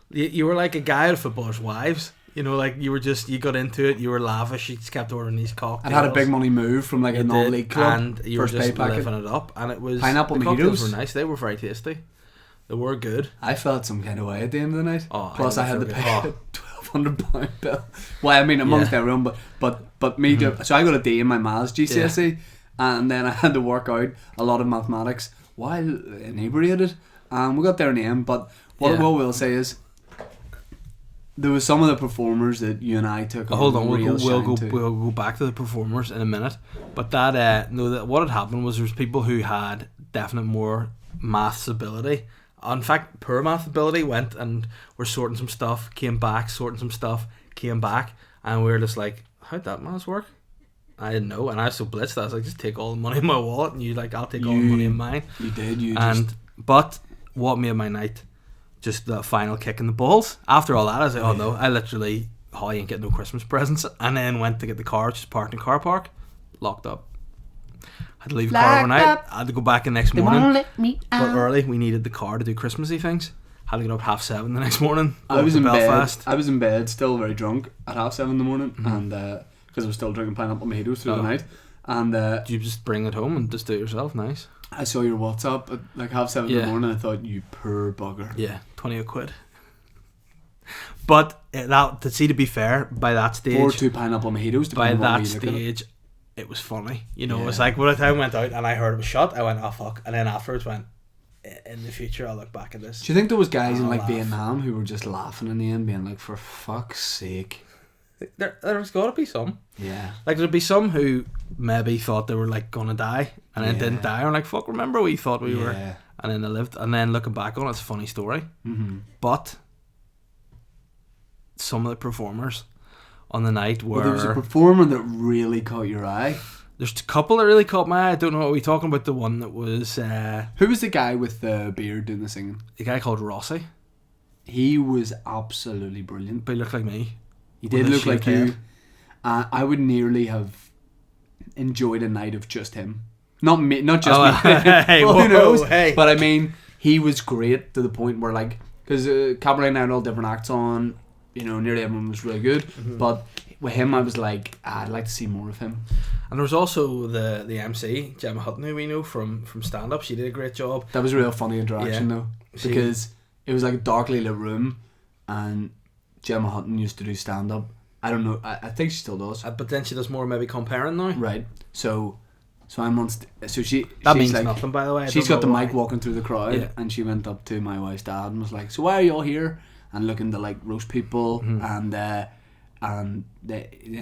You were like a guy at Footballers' Wives. You know, like you got into it, you were lavish, you just kept ordering these cocktails. I had a big money move from like a non-league club. And you were just living it up. And it was... Pineapple the cocktails mojitos were nice, they were very tasty. They were good. I felt some kind of way at the end of the night. Oh, Plus I had to good. pay a £1,200 bill. Well, I mean, amongst everyone, but me too. So I got a D in my maths GCSE, and then I had to work out a lot of mathematics while inebriated. And we got there in the end, but what we'll say is, there was some of the performers that you and I took. Hold on, we'll go back to the performers in a minute. But that what had happened was there was people who had definite more maths ability. In fact, poor math ability went and were sorting some stuff, came back, sorting some stuff, came back, and we were just like, how'd that maths work? I didn't know, and I was so blitzed. I was like, just take all the money in my wallet, and you like, I'll take all the money in mine. You did, But what made my night? Just the final kick in the balls. After all that, I was like, oh no, I ain't getting no Christmas presents. And then went to get the car, just parked in car park, locked up. Had to leave the car overnight. I had to go back the next morning. Won't let me out. But early, we needed the car to do Christmassy things. Had to get up 7:30 the next morning. I was in Belfast. bed. I was in bed, still very drunk at 7:30 in the morning, and because I was still drinking pineapple mojitos through the night. And did you just bring it home and just do it yourself? Nice. I saw your WhatsApp at like 7:30 in the morning. I thought, you poor bugger. Yeah, 20 quid. But to be fair, by that stage, or 2 pineapple mojitos. By that stage, it was funny. You know, it was like, by the time I went out and I heard it was shot, I went, oh fuck. And then afterwards went, in the future I'll look back at this. Do you think there was guys in like Vietnam who were just laughing in the end, being like, for fuck's sake? There's got to be some. Yeah. Like there'd be some who maybe thought they were like gonna die and then didn't die. Or like, fuck, remember we thought we were, and then they lived. And then looking back on it, it's a funny story. Mm-hmm. But some of the performers on the night were... Well, there was a performer that really caught your eye. There's a couple that really caught my eye. I don't know what we're talking about. The one that was... who was the guy with the beard doing the singing? The guy called Rossi. He was absolutely brilliant. But he looked like me. He did look like you. I would nearly have enjoyed a night of just him. Not me, not just me. Hey, well, who knows? Hey. But I mean, he was great to the point where, like, because Cabaret Night had all different acts on, you know, nearly everyone was really good. Mm-hmm. But with him, I was like, I'd like to see more of him. And there was also the MC, Gemma Hutton, who we know from stand-up. She did a great job. That was a real funny interaction, though. Because it was like a darkly lit room, and Gemma Hutton used to do stand-up, I don't know. I think she still does. But then she does more maybe comparing now. Right. So I'm on. So she's means like, nothing, by the way. She's got the mic walking through the crowd, Yeah. and she went up to my wife's dad and was like, "So why are you all here?" And looking to like roast people, and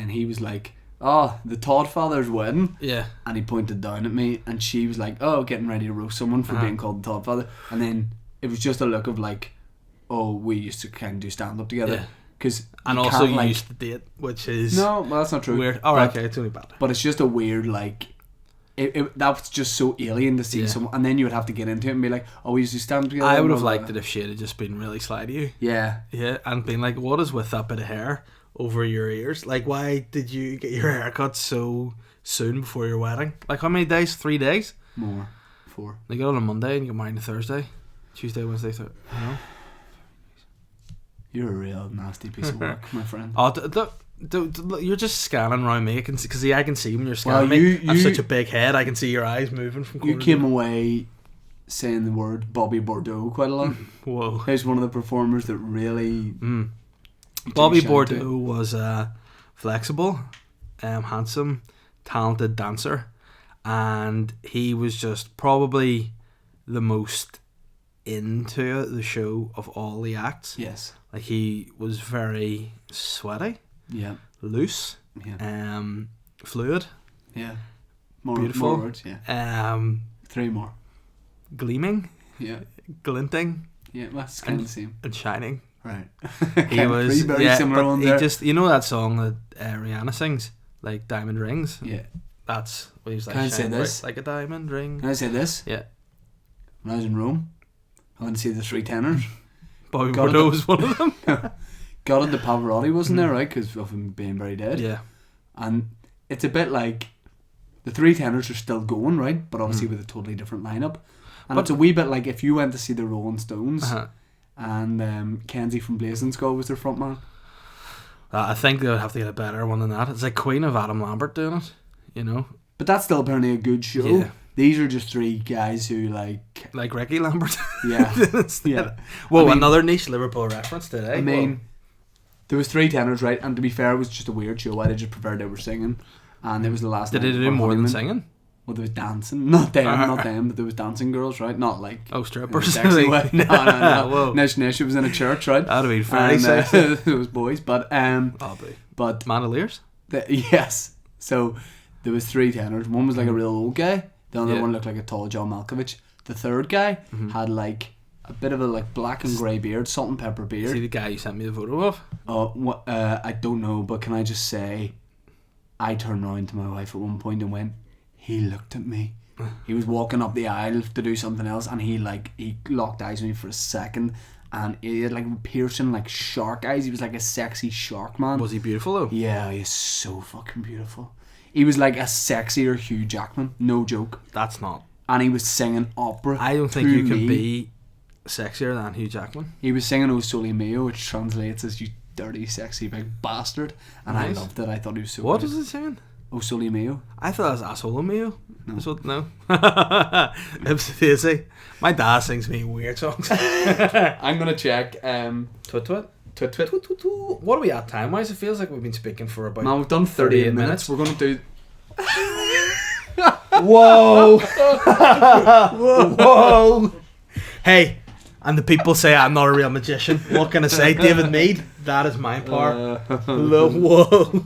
he was like, "Oh, the Todd father's wedding." Yeah. And he pointed down at me, and she was like, "Oh, getting ready to roast someone for being called the Todd father." And then it was just a look of like, "Oh, we used to kind of do stand up together." Yeah. And also you used to date, which is no, well, that's not true. weird. Oh, okay, it's only bad. But it's just a weird like. That's just so alien to see someone, and then you would have to get into it and be like, "Oh, we used to stand together." I would have liked it if she had just been really sly to you. Yeah, Yeah, and been like, "What is with that bit of hair over your ears? Like, why did you get your hair cut so soon before your wedding? Like, how many days? 3 days? more 4. They get on a Monday and you get married on a Thursday, Tuesday, Wednesday, Thursday. You know? You're a real nasty piece of work, my friend. Oh, you're just scanning around me. I can because I can see when you're scanning Well, me. I have such a big head. I can see your eyes moving from. You came away saying the word Bobby Bordeaux quite a lot. Whoa. He's one of the performers that really. Bobby shine Bordeaux was flexible, handsome, talented dancer, and he was just probably the most into the show of all the acts. Yes. Like he was very sweaty, Yeah. loose, Yeah. fluid, Yeah. beautiful, More words. Yeah. 3 more. gleaming, Yeah. glinting, Yeah. Well, it's kind of the same. and shining. Right. He was very similar but one he there. just that song that Rihanna sings, like Diamond Rings. Yeah. That's what he was like. Can I say shine this? bright like a diamond ring. Can I say this? Yeah. When I was in Rome, I went to see the 3 tenors. Bobby Got Bordeaux it. was one of them. Got into Pavarotti, wasn't there, right? Because of him being very dead. Yeah. And it's a bit like the 3 tenors are still going, right? But obviously with a totally different lineup. And it's a wee bit like if you went to see the Rolling Stones and Kenzie from Blazing Skull was their front man. I think they would have to get a better one than that. It's like Queen of Adam Lambert doing it, you know? But that's still apparently a good show. Yeah. These are just 3 guys who like Ricky Lambert. yeah. Yeah. Whoa, another niche Liverpool reference today. I mean, there was 3 tenors, right? And to be fair, it was just a weird show. I just preferred they were singing. And it was the last did night they of do our more than honeymoon. singing? Well, there was dancing. Not them, but there was dancing girls, right? Not like Oh, in a strippers. sexy way. No. Whoa. Nish, it was in a church, right? That'd be very And, sexy. those boys, but Probably. but Mandoliers? yes. So there was 3 tenors. One was like a real old guy. The other Yeah. one looked like a tall John Malkovich. The third guy had like a bit of a like black and grey beard, salt and pepper See beard. the guy you sent me the photo of? I don't know, but can I just say, I turned around to my wife at one point and went, he looked at me. He was walking up the aisle to do something else, and he locked eyes with me for a second, and he had like piercing like shark eyes. He was like a sexy shark man. Was he beautiful though? Yeah, he's so fucking beautiful. He was like a sexier Hugh Jackman, no joke. That's not. And he was singing opera. I don't think to you can me. be sexier than Hugh Jackman. He was singing O Sole Mio, which translates as "you dirty, sexy big bastard," and Nice. I loved it. I thought he was so. What good. was he singing? O Sole Mio? I thought it was Asshole Mio. No. That's what, no. Ipsy daisy. My dad sings me weird songs. I'm gonna check. Twit twit. Twit twit. What are we at time wise? It feels like we've been speaking for about. Man, we've done 38 minutes. We're gonna do. Whoa! Whoa! Hey, and the people say I'm not a real magician. What can I say? David Mead, that is my part. Whoa!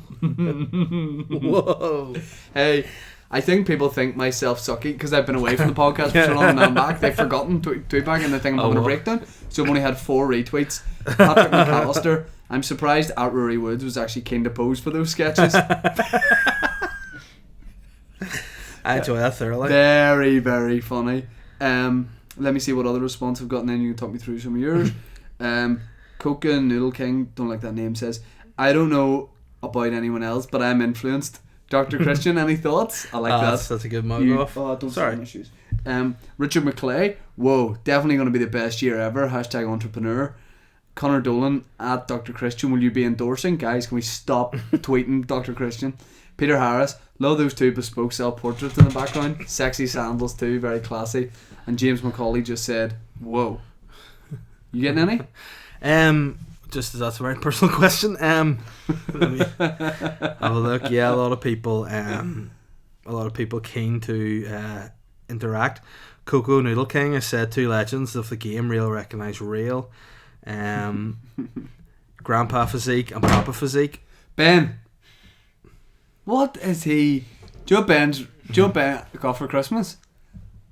Whoa! Hey, I think people think my self-sucky because I've been away from the podcast for so long and now I'm back. They've forgotten tweetback and they think I'm having a breakdown. So I've only had 4 retweets. Patrick McAllister. I'm surprised at Rory Woods was actually keen to pose for those sketches. I enjoy that thoroughly. Very, very funny. Let me see what other response I've gotten, then you can talk me through some of yours. Coca Noodle King, don't like that name, says, I don't know about anyone else, but I'm influenced. Dr. Christian, any thoughts? I like that. That's a good mug off. Oh, don't Sorry. say my shoes. Richard McClay, whoa, definitely going to be the best year ever. Hashtag entrepreneur. Connor Dolan, at Dr. Christian, will you be endorsing? Guys, can we stop tweeting Dr. Christian? Peter Harris, love those 2 bespoke self-portraits in the background. Sexy sandals too, very classy. And James McCauley just said, whoa. You getting any? just as that's a very personal question. Let me have a look. Yeah, a lot of people keen to interact. Coco Noodle King has said 2 legends of the game, real recognise real. Grandpa Physique and Papa Physique. Ben, what is he? Do you know Ben got for Christmas?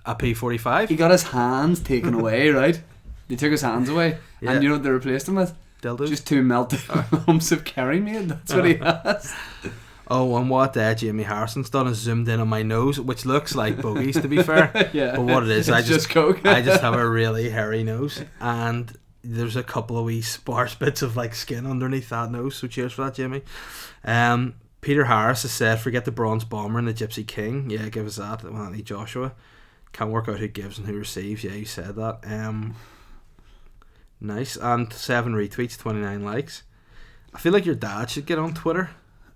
A P45. He got his hands taken away, right? They took his hands away, Yeah. and you know what they replaced him with? Dildos. Just 2 melted lumps of curry made. That's what he has. Oh, and what Jamie Harrison's done is zoomed in on my nose, which looks like bogies, to be fair. Yeah. But what it is, It's I just Coke. I just have a really hairy nose, and there's a couple of wee sparse bits of like skin underneath that nose. So cheers for that, Jamie. Peter Harris has said, "Forget the Bronze Bomber and the Gypsy King." Yeah, give us that. Well, Anthony Joshua can't work out who gives and who receives. Yeah, you said that. Nice. And 7 retweets, 29 likes. I feel like your dad should get on Twitter.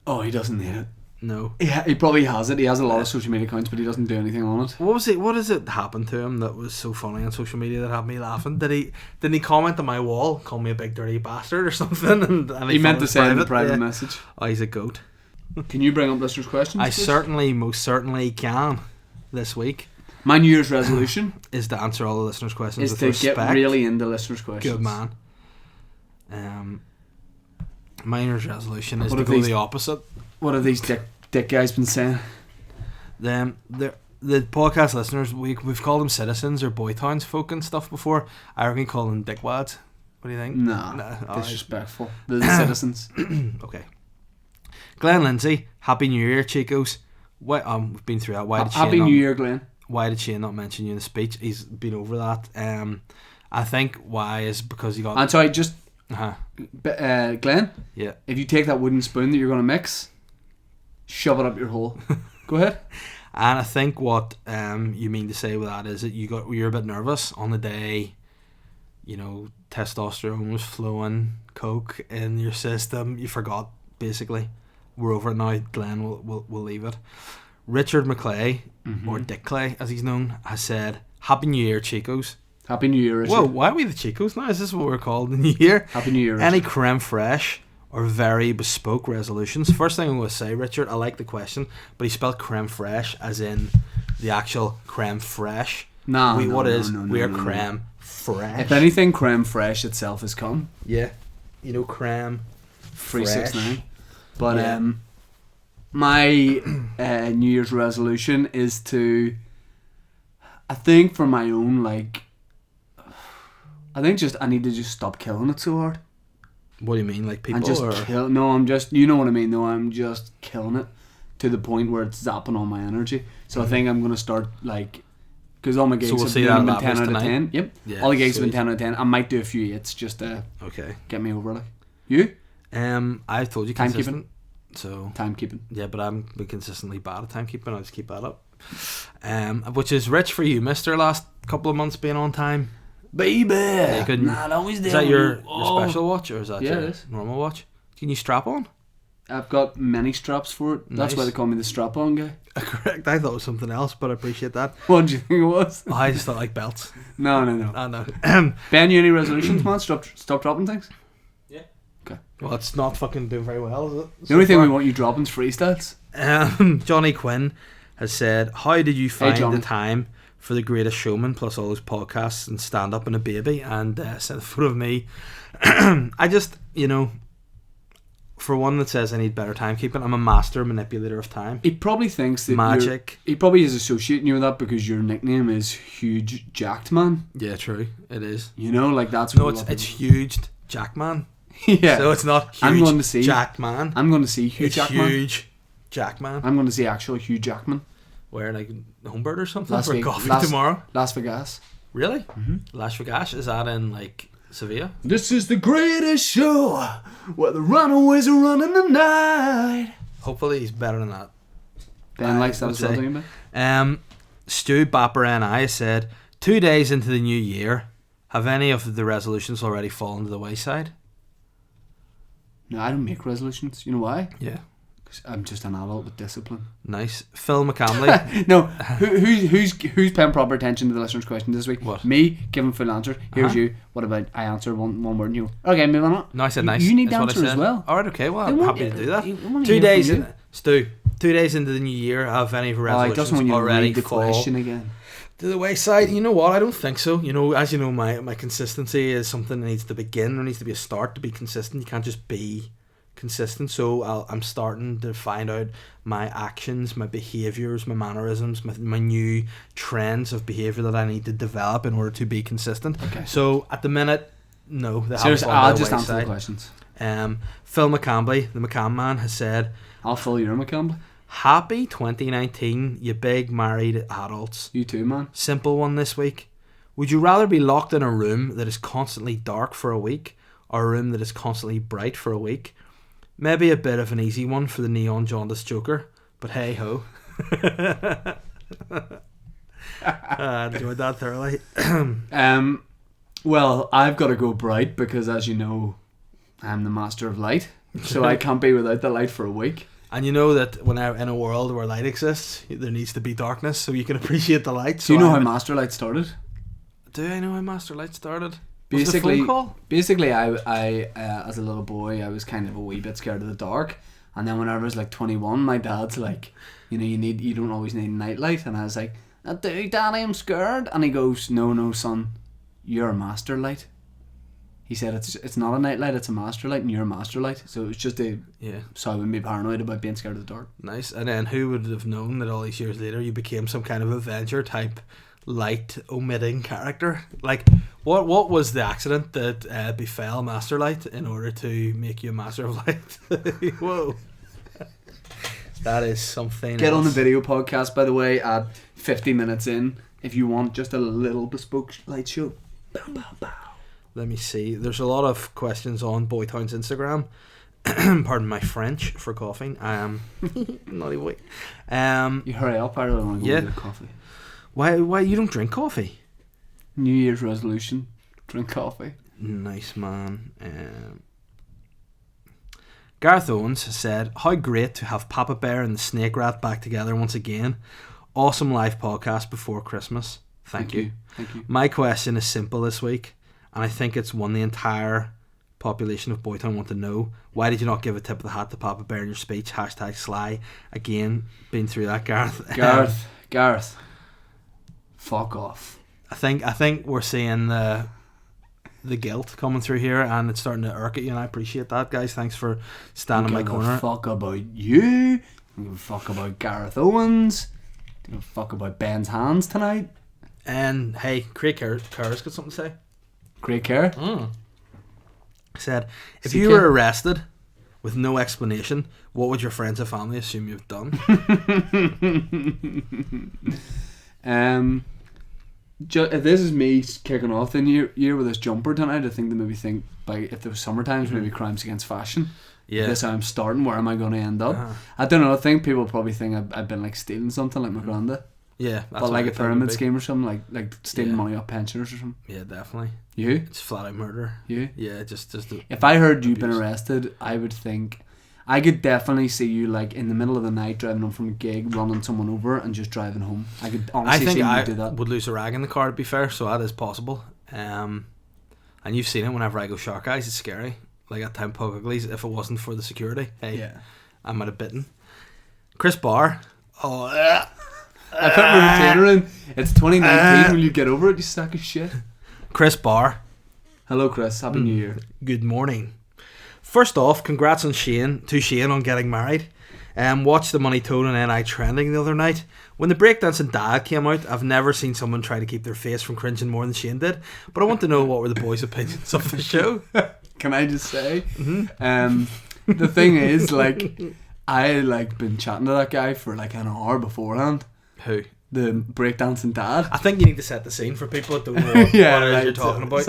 Oh, he doesn't need it. No. He probably has it. He has a lot of social media accounts, but he doesn't do anything on it. What was it? What has it happened to him that was so funny on social media that had me laughing? Didn't he comment on my wall, call me a big dirty bastard or something? And He meant to say in the private private message. Oh, he's a goat. Can you bring up listeners' questions? I please? most certainly can. This week My New Year's resolution is to answer all the listeners' questions is with to respect. get really into listeners' questions. Good man. My New Year's resolution is What to have go these- the opposite. What have these dick guys been saying? The podcast listeners, we've called them citizens or boytowns folk and stuff before. I reckon we call them dickwads. What do you think? Nah, alright. disrespectful. They're the citizens. Okay. Glenn Lindsay, Happy New Year, Chicos. We've been through that. Why did Happy Shane New Year, Glenn. Why did Shane not mention you in the speech? He's been over that. I think why is because he got. I'm sorry, just Glenn. Yeah. If you take that wooden spoon that you're going to mix, shove it up your hole. Go ahead. And I think what you mean to say with that is that you're a bit nervous on the day. You know, testosterone was flowing, coke in your system. You forgot basically. We're over it now. Glenn will leave it. Richard McClay, or Dick Clay as he's known, has said, "Happy New Year, Chicos." Happy New Year, Richard. Whoa, why are we the Chicos now? Is this what we're called in the New Year? Happy New Year, Richard. Any creme fraiche or very bespoke resolutions? First thing I'm going to say, Richard, I like the question, but he spelled creme fraiche as in the actual creme fraiche. No, We're creme fraiche. If anything, creme fraiche itself has come. Yeah. You know, creme 369. But Yeah. my New Year's resolution is to, I think for my own, like, I need to just stop killing it so hard. What do you mean, like people? And just or? no, I'm just, you know what I mean, though, I'm just killing it to the point where it's zapping all my energy. So I think I'm going to start, like, because all my gigs we'll have see been that 10 out of tonight? 10. Yep. Yeah, All the gigs have been sweet. 10 out of 10. I might do a few 8s just to Okay. get me over, like. You? I've told you Timekeeping. consistent. So Timekeeping. yeah, but I'm consistently bad at timekeeping. I'll just keep that up. Which is rich for you, Mister. Last couple of months being on time. Baby! You couldn't- Not always Is that your Oh. special watch or is that Yeah, your it is. normal watch? Can you strap on? I've got many straps for it. That's Nice. why they call me the strap-on guy. Correct. I thought it was something else, but I appreciate that. What did you think it was? Oh, I just thought like belts. No. I know. Ben, you any resolutions, man? Stop dropping things? Well, it's not fucking doing very well, is it? The only thing we want you dropping is freestyles. Johnny Quinn has said, "How did you find Johnny. the time for The Greatest Showman plus all those podcasts and stand up and a baby?" And sent a photo of me. I just, for one that says I need better timekeeping, I'm a master manipulator of time. He probably thinks that Magic. he probably is associating you with that because your nickname is Huge Jacked Man. Yeah, true. It is. You know, like that's No, what it's huge Jackman. yeah. So it's not huge I'm going to see Jackman. I'm going to see Hugh It's Jackman. huge Jackman. I'm going to see actual Hugh Jackman. Where like Homebird or something Las for Vegas- coffee Las- tomorrow. Las Vegas. Really? Mm-hmm. Las Vegas? Is that in like Sevilla? This is the greatest show where the runaways are running the night. Hopefully he's better than that. Ben likes that would as well, say. don't you, Ben? Stu Bapper and I said 2 days into the new year, have any of the resolutions already fallen to the wayside? No, I don't make resolutions. You know why? Yeah. 'Cause I'm just an adult with discipline. Nice. Phil McCamley. No, who's paying proper attention to the listener's question this week? What? Me, giving full answer. Here's you. What about I answer one word and you go, okay, move on. No, I said nice. You need to That's what I answer as said. well. Alright, okay, well, They I'm want- happy to do that. I wanna 2 hear days, from you. Stu, 2 days into the new year, have any Oh, he resolutions doesn't want you to already read the fall question again. to the wayside? You know what? I don't think so. You know, as you know, my consistency is something that needs to begin. There needs to be a start to be consistent. You can't just be consistent. So I'm starting to find out my actions, my behaviours, my mannerisms, my new trends of behaviour that I need to develop in order to be consistent. Okay. So at the minute, no, they haven't Seriously, fallen by I'll the just answer the wayside. questions. Phil McCamley, the McCam man, has said, I'll fill your McCamble. "Happy 2019, you big married adults." You too, man. Simple one this week. Would you rather be locked in a room that is constantly dark for a week, or a room that is constantly bright for a week? Maybe a bit of an easy one for the neon jaundice joker, but hey ho. I enjoyed that thoroughly. Well, I've got to go bright because, as you know, I'm the master of light, so I can't be without the light for a week. And you know that when in a world where light exists, there needs to be darkness, so you can appreciate the light. Do you know how Master Light started? Do I know how Master Light started? Basically, was it a phone call? basically, I as a little boy, I was kind of a wee bit scared of the dark, and then when I was like 21, my dad's like, you don't always need a nightlight, and I was like, I do, Daddy, I'm scared, and he goes, no, son, you're a master light. He said it's not a nightlight, it's a master light, and you're a master light. So it was just so I wouldn't be paranoid about being scared of the dark. Nice. And then who would have known that all these years later you became some kind of Avenger type light omitting character? Like, what was the accident that befell Master Light in order to make you a Master of Light? Whoa. That is something Get else. on the video podcast, by the way, at 50 minutes in, if you want just a little bespoke light show. Bow, bow, bow. Let me see. There's a lot of questions on Boytown's Instagram. Pardon my French for coughing. Naughty boy. You hurry up, I really want to go get a coffee. Why you don't drink coffee? New Year's resolution, drink coffee. Nice man. Gareth Owens said, "How great to have Papa Bear and the Snake Rat back together once again. Awesome live podcast before Christmas. Thank you. Thank you. My question is simple this week, and I think it's one the entire population of Boytown want to know. Why did you not give a tip of the hat to Papa Bear in your speech? # Sly. Again, been through that, Gareth. Gareth. Fuck off. I think we're seeing the guilt coming through here, and it's starting to irk at you, and I appreciate that, guys. Thanks for standing in my corner. Don't give a fuck about you. Don't give a fuck about Gareth Owens. Don't give a fuck about Ben's hands tonight. And hey, Craig Kerr's got something to say. Great care. Said, if CK? you were arrested with no explanation, what would your friends and family assume you've done? If this is me kicking off the year with this jumper tonight, I think they maybe think, if there was summer times, maybe crimes against fashion. Yeah. This how I'm starting. Where am I going to end up? Uh-huh. I don't know. I think people probably think I've been like stealing something like my granda. Yeah. That's But like what a I thought it would pyramid be. scheme or something, like stealing Yeah. money off pensioners or something. Yeah, definitely. You? It's flat out murder. You? Yeah, just If I heard you've been abuse. arrested, I would think I could definitely see you like in the middle of the night driving home from a gig, running someone over and just driving home. I could I honestly think see I you do that. would lose a rag in the car, to be fair, so that is possible. And you've seen it whenever I go shark eyes, it's scary. Like at time Pug Uglies, if it wasn't for the security, hey, Yeah. I might have bitten. Chris Barr. Oh, I put my retainer in. It's 2019. Will you get over it, you sack of shit? Chris Barr. Hello, Chris. Happy New Year. Good morning. First off, congrats on Shane on getting married. Watched the Money Toad and NI trending the other night. When the breakdancing dad came out, I've never seen someone try to keep their face from cringing more than Shane did. But I want to know what were the boys' opinions of the show. Can I just say, the thing is, like, I like been chatting to that guy for like an hour beforehand. Who? The breakdancing dad. I think you need to set the scene for people that don't know what it is you're talking about.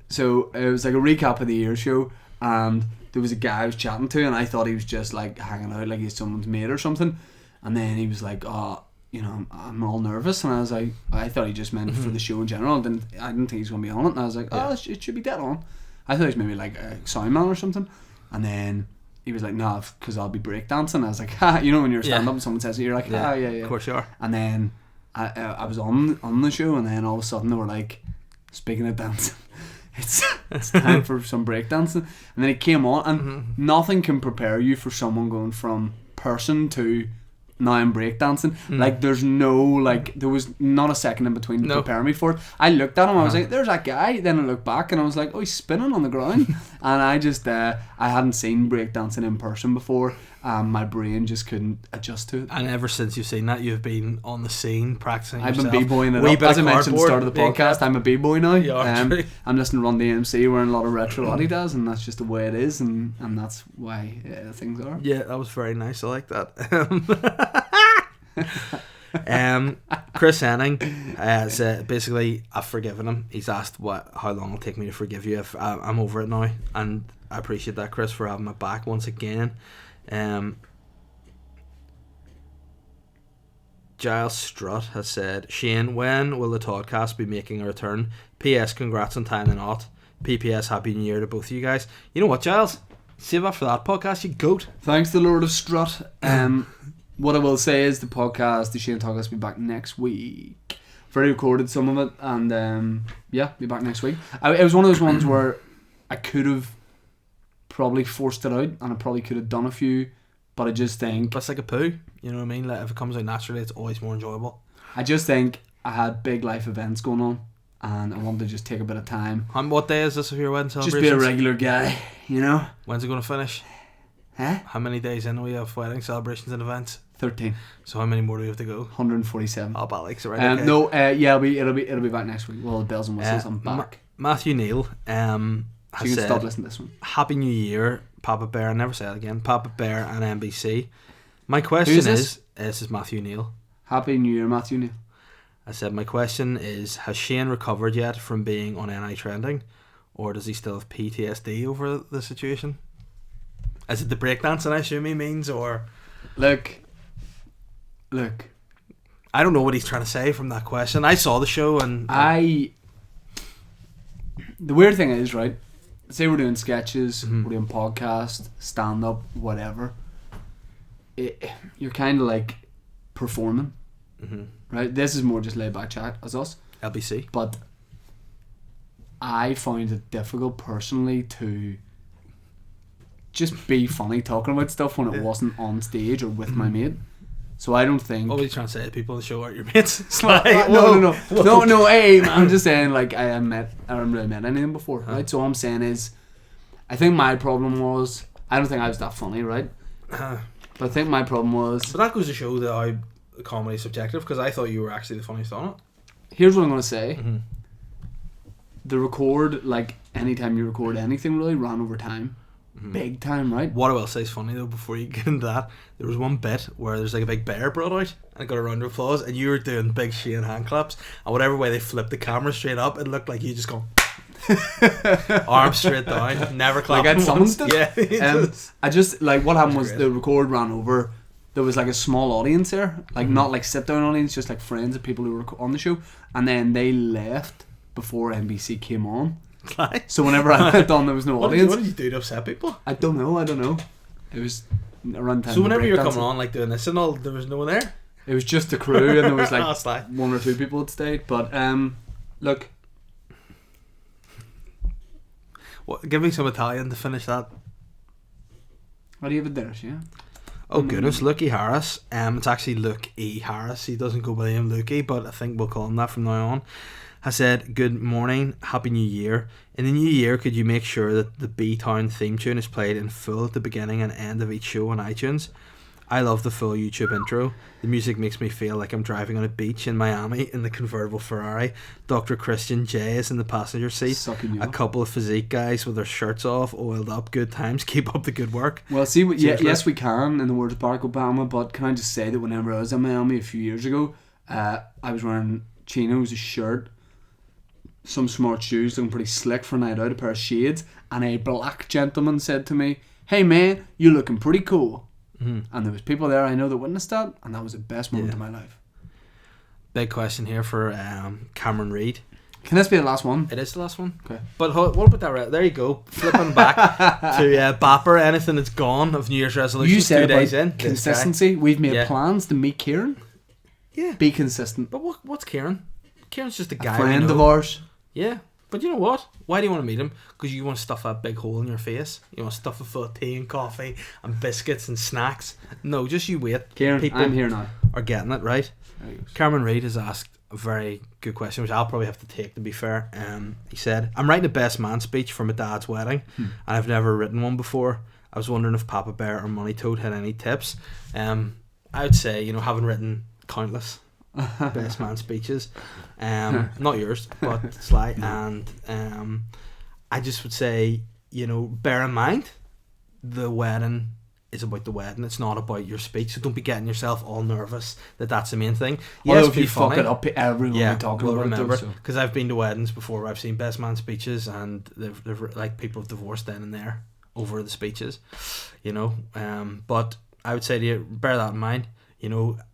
So it was like a recap of the year show, and there was a guy I was chatting to, and I thought he was just like hanging out, like he's someone's mate or something. And then he was like, "Oh, I'm all nervous," and I was like, I thought he just meant for the show in general. I didn't think he was gonna be on it, and I was like, "Oh, it should be dead on." I thought he was maybe like a sound man or something. And then he was like, no, because I'll be breakdancing. I was like, ha, you know when you're stand up and someone says it, you're like, yeah, yeah. Of course you are. And then I was on the show, and then all of a sudden they were like, speaking of dancing, it's time for some breakdancing. And then he came on, and nothing can prepare you for someone going from person to now I'm breakdancing. Like there's no, like there was not a second in between to prepare me for it. I looked at him, I was like, there's that guy. Then I looked back and I was like, oh, he's spinning on the ground. And I just I hadn't seen breakdancing in person before. My brain just couldn't adjust to it. And ever since you've seen that, you've been on the scene practicing. I've yourself. been b-boying it up. As I mentioned at the start of the podcast, I'm a b-boy now. I'm listening to Run DMC wearing a lot of retro Adidas, and that's just the way it is, and that's why things are. Yeah, that was very nice. I like that. Chris Henning said basically I've forgiven him. He's asked how long it'll take me to forgive you. If I'm over it now, and I appreciate that, Chris, for having my back once again. Giles Strutt has said, Shane, when will the Toddcast be making a return? P.S. Congrats on tying the knot. P.P.S. Happy New Year to both of you guys. You know what, Giles? Save that for that podcast, you goat. Thanks to the Lord of Strut. What I will say is the podcast, the Shane Toddcast, will be back next week. I've already recorded some of it, and be back next week. It was one of those ones where I could have probably forced it out, and I probably could have done a few, but I just think... But it's like a poo, you know what I mean? Like if it comes out naturally, it's always more enjoyable. I just think I had big life events going on, and I wanted to just take a bit of time. What day is this of your wedding celebration? Just be a regular guy, you know? When's it going to finish? Huh? How many days in we have wedding celebrations and events? 13. So how many more do we have to go? 147. Oh, Alex, right? Okay. No, it'll be back next week. Well, bells and whistles, I'm back. Matthew Neal, so you can stop listening to this one. Happy New Year, Papa Bear. I never say it again. Papa Bear and NBC. My question is this is Matthew Neal. Happy New Year, Matthew Neal. I said my question is, has Shane recovered yet from being on NI trending, or does he still have PTSD over the situation? Is it the breakdancing I assume he means, or look, I don't know what he's trying to say from that question. I saw the show and the weird thing is, right, say we're doing sketches, we're doing podcast, stand up, whatever, you're kind of like performing, right? This is more just laid back chat as us, LBC, but I found it difficult personally to just be funny talking about stuff when it wasn't on stage or with my mate. So I don't think... What were you trying to say to people on the show, aren't your mates? No, hey, I'm just saying, like, I haven't really met anyone before, right? So all I'm saying is, I think my problem was, I don't think I was that funny, right? But I think my problem was... But that goes to show that the comedy is subjective, because I thought you were actually the funniest on it. Here's what I'm going to say. The record, like, anytime you record anything really, ran over time. Big time, right? What I will say is funny though, before you get into that, there was one bit where there's like a big bear brought out and it got a round of applause, and you were doing big Shane hand claps, and whatever way they flipped the camera straight up, it looked like you just gone arms straight down, never clapped. Like I'd summoned it. Yeah. I just, like, what happened was the record ran over. There was like a small audience there, like not like sit down audience, just like friends of people who were on the show, and then they left before NBC came on. So whenever I went on, there was no audience. What did you do to upset people? I don't know. It was around time. So whenever you were coming on, like doing this and all, there was no one there? It was just the crew, and there was like one or two people that stayed. But look, give me some Italian to finish that. What do you have there, yeah? Oh goodness, Luke E. Harris. It's actually Luke E. Harris. He doesn't go by the name Lukey, but I think we'll call him that from now on. Has said, good morning, happy new year. In the new year, could you make sure that the B-Town theme tune is played in full at the beginning and end of each show on iTunes? I love the full YouTube intro. The music makes me feel like I'm driving on a beach in Miami in the convertible Ferrari. Dr. Christian J is in the passenger seat. A couple of physique guys with their shirts off, oiled up, good times. Keep up the good work. Well, see, yes, we can, in the words of Barack Obama, but can I just say that whenever I was in Miami a few years ago, I was wearing chinos, a shirt, some smart shoes, looking pretty slick for a night out, a pair of shades, and a black gentleman said to me, "Hey man, you're looking pretty cool." And there was people there I know that witnessed that, and that was the best moment of my life. Big question here for Cameron Reid. Can this be the last one? It is the last one. Okay. But what about that? There you go. Flipping back to Bapper. Anything that's gone of New Year's resolutions. You said 2 days about in. consistency. We've made plans to meet Kieran. Yeah. Be consistent. But what's Kieran? Kieran's just a guy. A friend of ours. Yeah. But you know what? Why do you want to meet him? Because you want to stuff that big hole in your face. You want to stuff it full of tea and coffee and biscuits and snacks. No, just you wait. Kieran, People I'm here now. are getting it, right? Cameron Reid has asked a very good question, which I'll probably have to take, to be fair. He said, I'm writing a best man speech for my dad's wedding, and I've never written one before. I was wondering if Papa Bear or Money Toad had any tips. I would say, having written countless best man speeches, not yours, but Sly, and I just would say, bear in mind the wedding is about the wedding. It's not about your speech, so don't be getting yourself all nervous that's the main thing. Yes, if you fuck it up, everyone will talk will about remember, it. because I've been to weddings before where I've seen best man speeches, and they've like people have divorced then and there over the speeches, but I would say to you, bear that in mind.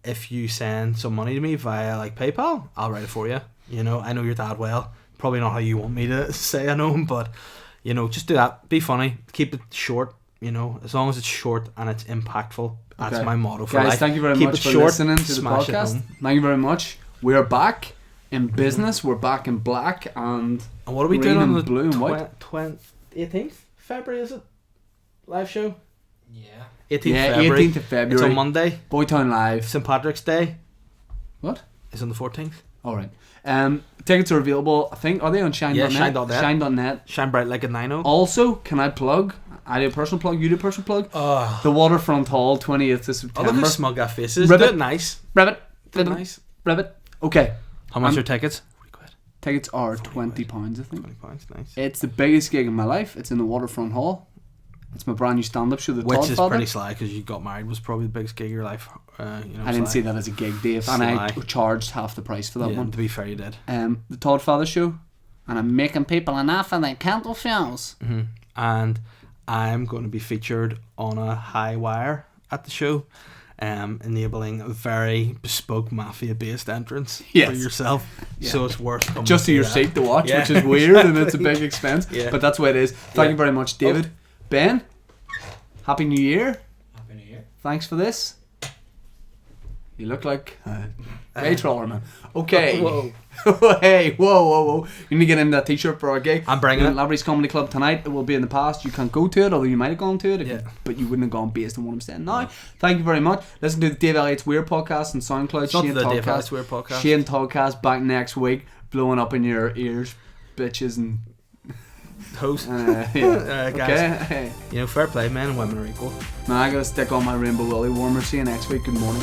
If you send some money to me via like PayPal, I'll write it for you. I know your dad well. Probably not how you want me to say I know him, but just do that. Be funny. Keep it short. As long as it's short and it's impactful. That's my motto for life. Guys, thank you very much for listening to the podcast. Thank you very much. We're back in business. We're back in black and what are we doing on the blue and white? 18th February, is it? Live show? Yeah. 18th of February. It's on Monday. Boytown Live. St. Patrick's Day. What? It's on the 14th. Alright. Tickets are available, I think. Are they on shine.net? Yeah, shine.net. Shine.net. Shine bright like a 9-0. Also, can I plug? I do a personal plug, you do a personal plug. The Waterfront Hall, 28th of September. Oh, look how smug that face is. Ribbit. Do it nice. Ribbit. Do it nice. Ribbit. Okay. How much are tickets? Tickets are £20, I think. £20, nice. It's the biggest gig in my life. It's in the Waterfront Hall. It's my brand new stand-up show, The Which Todd is Father. pretty sly, because you got married was probably the biggest gig of your life. I didn't see that as a gig, Dave, and I charged half the price for that one. To be fair, you did. The Todd Father show, and I'm making people enough and they can't do shows. Mm-hmm. And I'm going to be featured on a high wire at the show, enabling a very bespoke mafia-based entrance for yourself. Yeah. So it's worth coming just to your seat to watch, which is weird and it's a big expense. But that's what it is. Thank you very much, David. Ben, Happy New Year. Happy New Year. Thanks for this. You look like a troller, man. Okay. Whoa. Hey, whoa. You need to get in that t-shirt for our gig. I'm bringing it. Lavery's Comedy Club tonight. It will be in the past. You can't go to it, although you might have gone to it, but you wouldn't have gone based on what I'm saying now. Thank you very much. Listen to the Dave Elliott's Weird podcast on SoundCloud. It's not the Dave Elliott's Weird podcast. Shane Toddcast back next week, blowing up in your ears, bitches and host. Guys. Okay. Fair play. Men and women are equal. Now I gotta stick on my Rainbow Willy warmer. See you next week. Good morning.